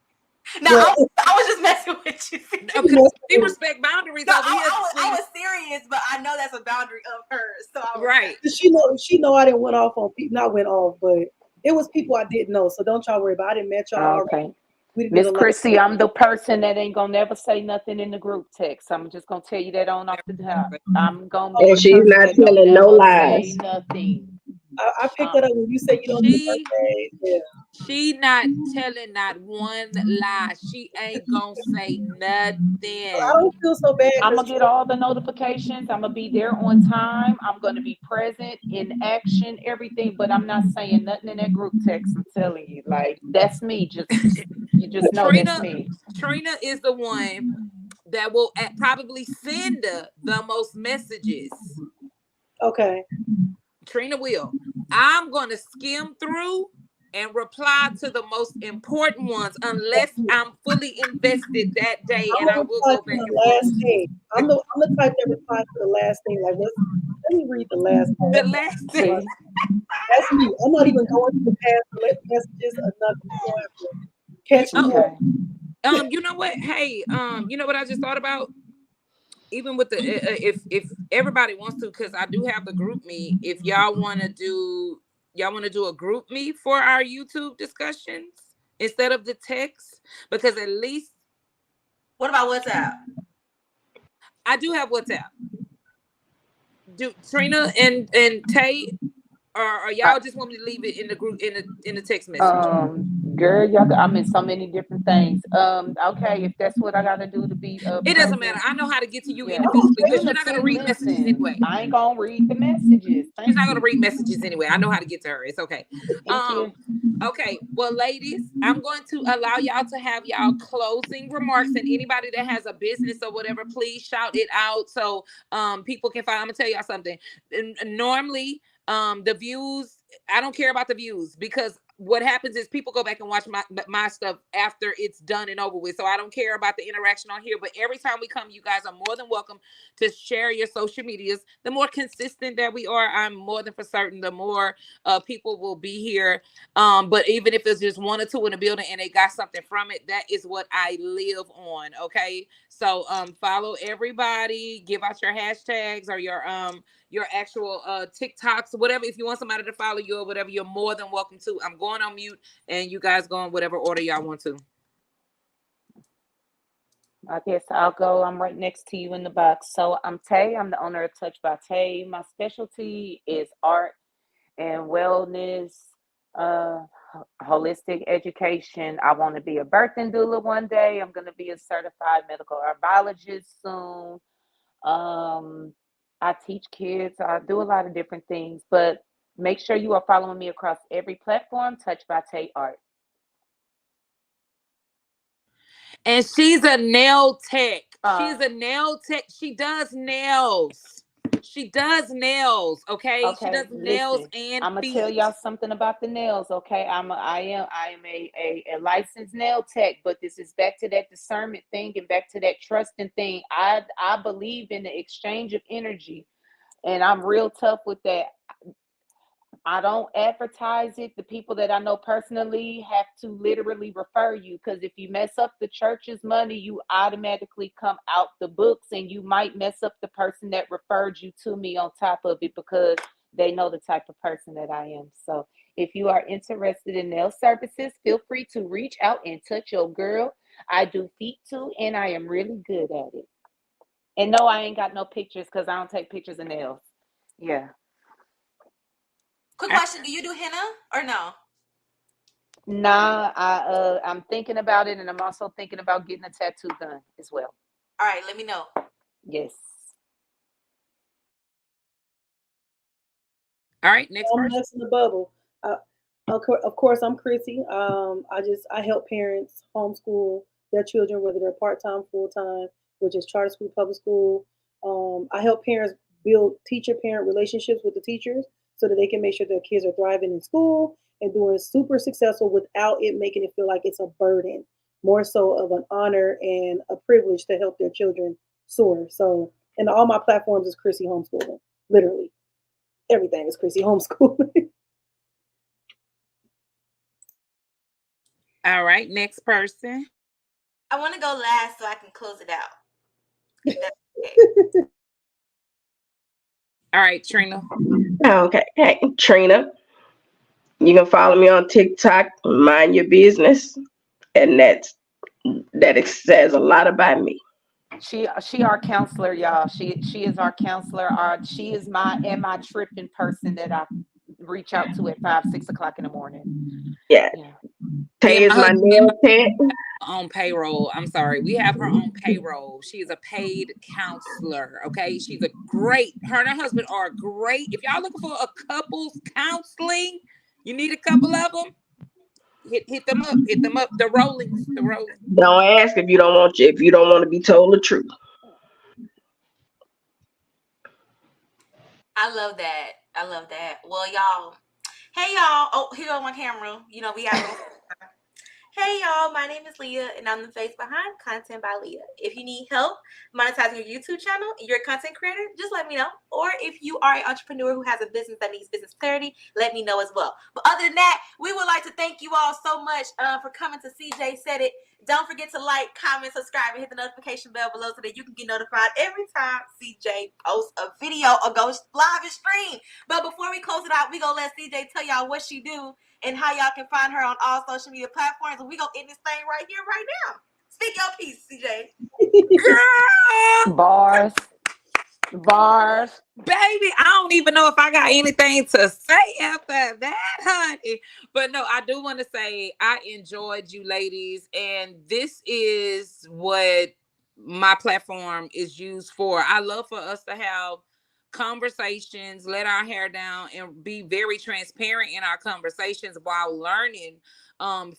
No, I was just messing with you. Because we respect boundaries over here. I was serious, but I know that's a boundary of hers. So right. She know I didn't went off on people. Not went off, but it was people I didn't know. So don't y'all worry about it. I didn't met y'all. Okay. Miss Chrissy, I'm the person that ain't gonna never say nothing in the group text. I'm just gonna tell you that on off the top. I'm gonna be she's not telling no lies. Nothing. I picked that up when you said you don't do birthdays. Yeah. She not telling not one lie. She ain't gonna say nothing. I don't feel so bad. I'm gonna get all the notifications. I'm gonna be there on time. I'm gonna be present in action, everything. But I'm not saying nothing in that group text. I'm telling you, like that's me. You just know that's me. Trina is the one that will probably send the most messages. Okay. Trina will. I'm gonna skim through and reply to the most important ones, unless I'm fully invested that day, and I will go back and last thing. I'm the type that replies to the last thing. Like, let me read the last thing. The last thing. That's me. I'm not even going to the past messages or nothing. Catch me. You know what? Hey, you know what I just thought about? Even with the if everybody wants to, because I do have the group me. If y'all want to do a group me for our YouTube discussions, instead of the text, because at least What about WhatsApp? I do have WhatsApp. Do Trina and Tay, or y'all just want me to leave it in the group in the text message? Girl, y'all, I'm in so many different things. Okay, if that's what I gotta do to be It doesn't present. matter. I know how to get to you Yeah. individually because Trina you're not gonna said, read messages listen, anyway. I ain't gonna read the messages. She's Thank not gonna you. read messages anyway. I know how to get to her. It's okay. Thank you. Okay. Well, ladies, I'm going to allow y'all to have y'all closing remarks, and anybody that has a business or whatever, please shout it out so people can find. I'm gonna tell y'all something. Normally, the views, I don't care about the views, because what happens is people go back and watch my stuff after it's done and over with. So I don't care about the interaction on here. But every time we come, you guys are more than welcome to share your social medias. The more consistent that we are, I'm more than for certain, the more people will be here. But even if it's just one or two in the building and they got something from it, that is what I live on. Okay. So follow everybody, give out your hashtags or your actual TikToks, whatever. If you want somebody to follow you or whatever, you're more than welcome to. I'm going on mute, and you guys go in whatever order y'all want to. I guess I'll go. I'm right next to you in the box. So I'm Tay. I'm the owner of Touch by Tay. My specialty is art and wellness, holistic education. I want to be a birthing doula one day. I'm going to be a certified medical herbologist soon. I teach kids. I do a lot of different things, but make sure you are following me across every platform. Touch by Tay Art. And she's a nail tech. She's a nail tech. She does nails. She does nails. Okay. She does nails and I'm gonna feet. tell y'all something about the nails. Okay. I am a licensed nail tech, but this is back to that discernment thing and back to that trusting thing. I believe in the exchange of energy, and I'm real tough with that. I don't advertise it. The people that I know personally have to literally refer you, because if you mess up the church's money, you automatically come out the books, and you might mess up the person that referred you to me on top of it, because they know the type of person that I am. So if you are interested in nail services, feel free to reach out and touch your girl. I do feet too, and I am really good at it. And no, I ain't got no pictures because I don't take pictures of nails. Yeah. Quick question: do you do henna or no? Nah, I'm thinking about it, and I'm also thinking about getting a tattoo done as well. All right, let me know. Yes. All right, next I'm person. next in the bubble. Of course, I'm Chrissy. I help parents homeschool their children, whether they're part time, full time, which is charter school, public school. I help parents build teacher-parent relationships with the teachers so that they can make sure their kids are thriving in school and doing super successful without it making it feel like it's a burden. More so of an honor and a privilege to help their children soar. So, and all my platforms is Chrissy Homeschooling. Literally, everything is Chrissy Homeschooling. All right, next person. I want to go last so I can close it out. Okay. All right, Trina. Okay. Hey, Trina. You can follow me on TikTok, Mind Your Business. And that says a lot about me. She our counselor, y'all. She is our counselor. She is my tripping person that I reach out to at 5, 6 o'clock in the morning. Yeah. Tay is my nail tech. On payroll. I'm sorry. We have her on payroll. She's a paid counselor. Okay. She's a great, her and her husband are great. If y'all looking for a couples counseling, you need a couple of them. Hit them up. Hit them up. The Rollings. Don't ask if you don't want to be told the truth. I love that. Well, y'all. Hey, y'all. Oh, here on my camera. You know, we got. Hey, y'all. My name is Leah, and I'm the face behind Content by Leah. If you need help monetizing your YouTube channel, you're a content creator, just let me know. Or if you are an entrepreneur who has a business that needs business clarity, let me know as well. But other than that, we would like to thank you all so much for coming to CJ Said It Don't forget to like, comment, subscribe, and hit the notification bell below so that you can get notified every time CJ posts a video or goes live and stream. But before we close it out, we gonna let CJ tell y'all what she do and how y'all can find her on all social media platforms. And we gonna end this thing right here, right now. Speak your piece, CJ. Bars. Baby, I don't even know if I got anything to say after that, honey. But no, I do want to say I enjoyed you ladies, and this is what my platform is used for. I love for us to have conversations, let our hair down, and be very transparent in our conversations while learning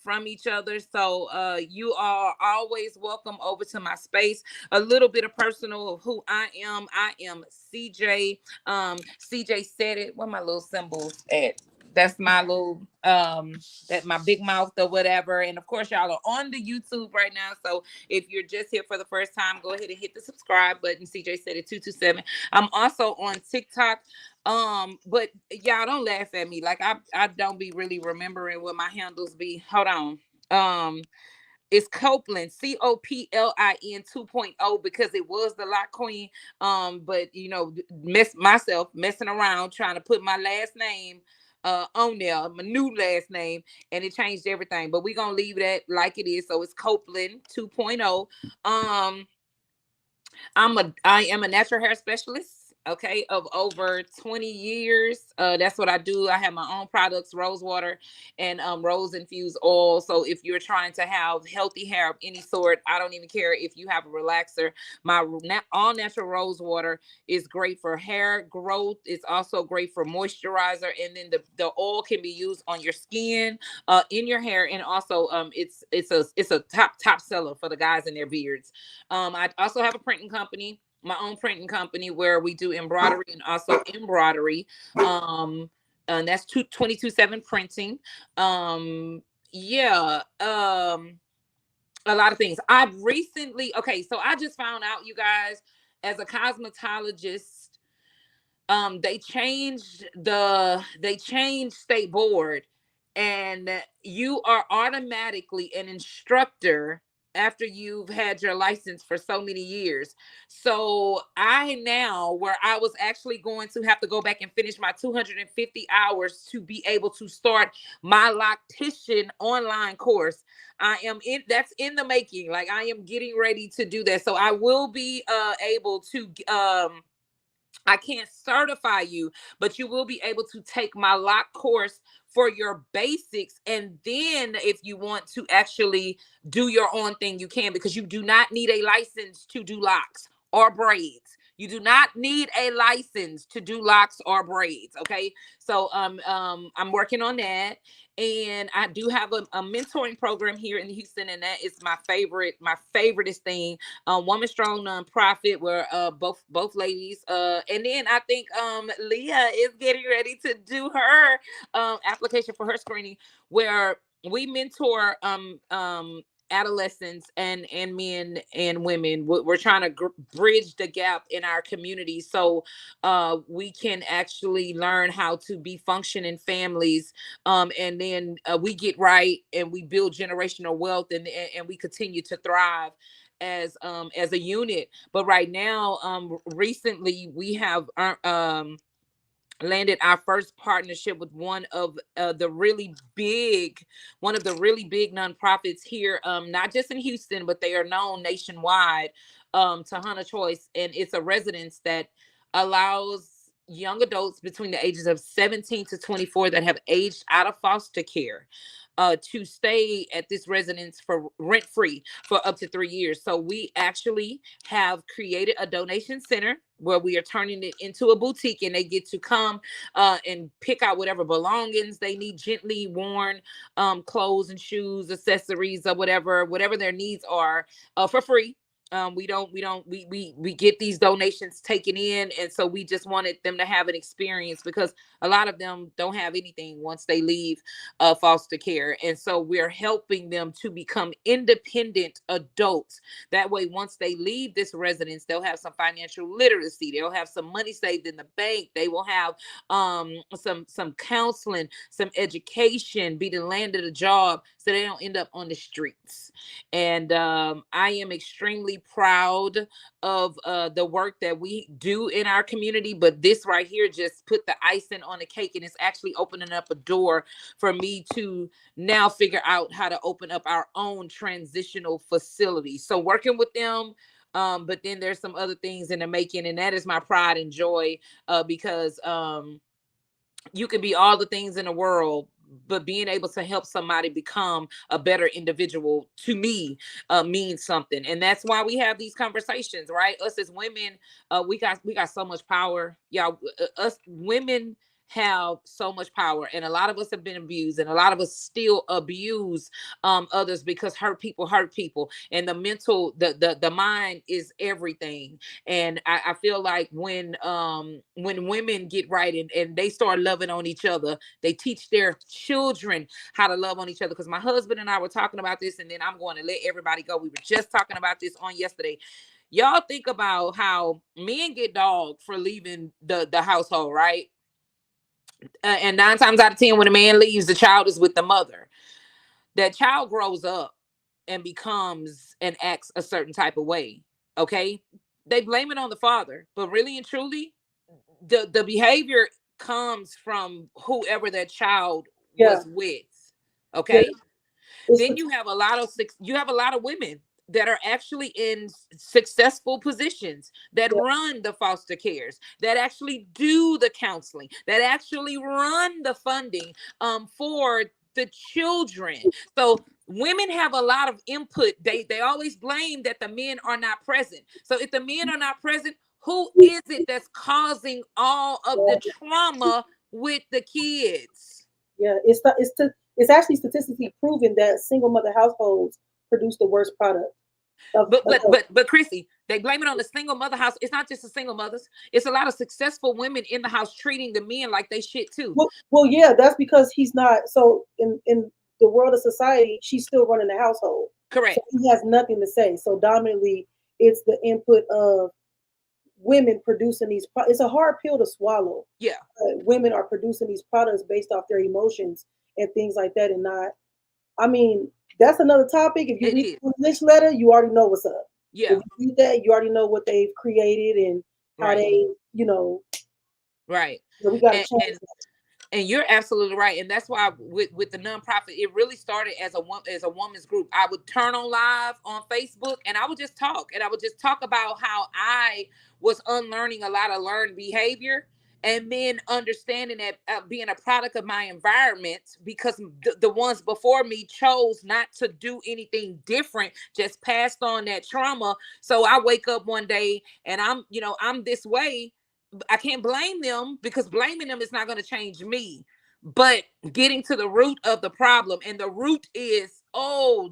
from each other. So you are always welcome over to my space. A little bit of personal of who I am. I am CJ. CJ said it. What my little symbols at? That's my little that my big mouth or whatever. And of course, y'all are on the YouTube right now. So if you're just here for the first time, go ahead and hit the subscribe button. CJ said it 227. I'm also on TikTok. But y'all don't laugh at me. Like I don't be really remembering what my handles be. Hold on. It's Copeland, Coplin 2.0, because it was the Lock Queen. But you know, messing around trying to put my last name on there, my new last name, and it changed everything. But we're gonna leave that like it is. So it's Copeland 2.0. I am a natural hair specialist, okay, of over 20 years. That's what I do. I have my own products, rose water and rose infused oil. So if you're trying to have healthy hair of any sort, I don't even care if you have a relaxer. My all natural rose water is great for hair growth. It's also great for moisturizer, and then the oil can be used on your skin, in your hair, and also it's a top seller for the guys in their beards. I also have a printing company, my own printing company, where we do embroidery and also embroidery. And that's 22/7 printing. Yeah. A lot of things. I've recently, okay, so I just found out, you guys, as a cosmetologist, they changed state board, and you are automatically an instructor after you've had your license for so many years. So I now, where I was actually going to have to go back and finish my 250 hours to be able to start my loctician online course, that's in the making. Like, I am getting ready to do that. So I will be able to I can't certify you, but you will be able to take my lock course for your basics. And then if you want to actually do your own thing, you can, because you do not need a license to do locks or braids. You do not need a license to do locks or braids. Okay. So I'm working on that. And I do have a mentoring program here in Houston, and that is my favoriteest thing. Woman Strong nonprofit, where both ladies, and then I think Leah is getting ready to do her application for her screening, where we mentor adolescents and men and women. We're trying to bridge the gap in our community, so we can actually learn how to be functioning families, and then we get right and we build generational wealth, and we continue to thrive as a unit. But right now, recently we have landed our first partnership with one of the really big nonprofits here, not just in Houston, but they are known nationwide, Tahana Choice. And it's a residence that allows young adults between the ages of 17 to 24 that have aged out of foster care to stay at this residence for rent-free for up to 3 years. So we actually have created a donation center where we are turning it into a boutique, and they get to come and pick out whatever belongings they need, gently worn clothes and shoes, accessories, or whatever their needs are, for free. We get these donations taken in, and so we just wanted them to have an experience, because a lot of them don't have anything once they leave foster care, and so we're helping them to become independent adults. That way, once they leave this residence, they'll have some financial literacy, they'll have some money saved in the bank, they will have some counseling, some education, be the landed a job, so they don't end up on the streets. And I am extremely proud of the work that we do in our community. But this right here just put the icing on the cake, and it's actually opening up a door for me to now figure out how to open up our own transitional facility. So working with them. But then there's some other things in the making, and that is my pride and joy, because you can be all the things in the world, but being able to help somebody become a better individual, to me, means something. And that's why we have these conversations, right? Us as women, we got so much power, y'all. Us women have so much power, and a lot of us have been abused, and a lot of us still abuse others, because hurt people, and the mental, the mind is everything. And I feel like when women get right, and they start loving on each other, they teach their children how to love on each other. Because my husband and I were talking about this, and then I'm going to let everybody go. We were just talking about this on yesterday. Y'all think about how men get dogged for leaving the household, right? And 9 times out of 10, when a man leaves, the child is with the mother. That child grows up and becomes and acts a certain type of way. Okay, they blame it on the father, but really and truly, the behavior comes from whoever that child was with. Okay, then you have a lot of women that are actually in successful positions, that run the foster cares, that actually do the counseling, that actually run the funding for the children. So women have a lot of input. They always blame that the men are not present. So if the men are not present, who is it that's causing all of the trauma with the kids? Yeah, it's actually statistically proven that single mother households produce the worst product. But Chrissy, they blame it on the single mother house. It's not just the single mothers. It's a lot of successful women in the house treating the men like they shit too. Well, yeah, that's because he's not. So in the world of society, she's still running the household. Correct. So he has nothing to say. So dominantly, it's the input of women producing these. It's a hard pill to swallow. Yeah. Women are producing these products based off their emotions and things like that, and not. I mean, that's another topic. If you read the English letter, you already know what's up. Yeah. If you read that, you already know what they've created and how they, Right. So we got to change that. And you're absolutely right. And that's why with the nonprofit, it really started as a woman's group. I would turn on live on Facebook, and I would just talk. And I would just talk about how I was unlearning a lot of learned behavior, and then understanding that being a product of my environment, because the ones before me chose not to do anything different, just passed on that trauma. So I wake up one day and I'm this way. I can't blame them, because blaming them is not going to change me. But getting to the root of the problem, and the root is,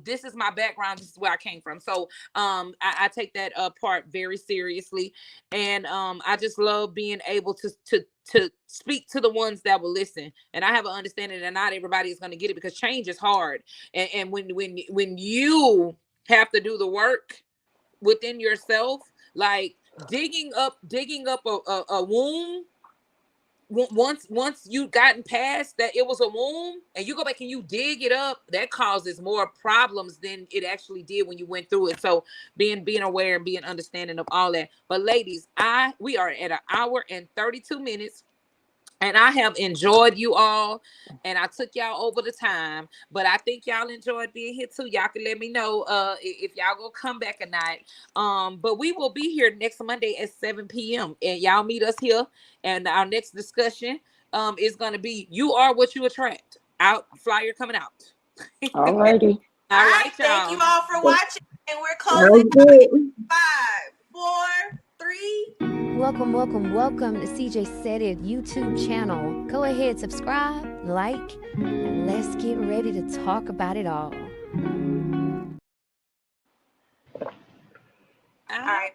this is my background, this is where I came from. So I take that part very seriously, and I just love being able to speak to the ones that will listen. And I have an understanding that not everybody is going to get it, because change is hard. And when you have to do the work within yourself, like digging up a womb, once you gotten past that it was a womb, and you go back and you dig it up, that causes more problems than it actually did when you went through it. So being aware and being understanding of all that. But ladies, we are at 1 hour and 32 minutes. And I have enjoyed you all, and I took y'all over the time, but I think y'all enjoyed being here too. Y'all can let me know if y'all gonna come back or not. But we will be here next Monday at 7 p.m. and y'all meet us here. And our next discussion is gonna be "You Are What You Attract." Flyer coming out. Alrighty. All right, thank you all for watching, and we're Sounds closing good. 5, 4, 3. Welcome to CJ Said It YouTube channel. Go ahead, subscribe, like, and let's get ready to talk about it all. All right.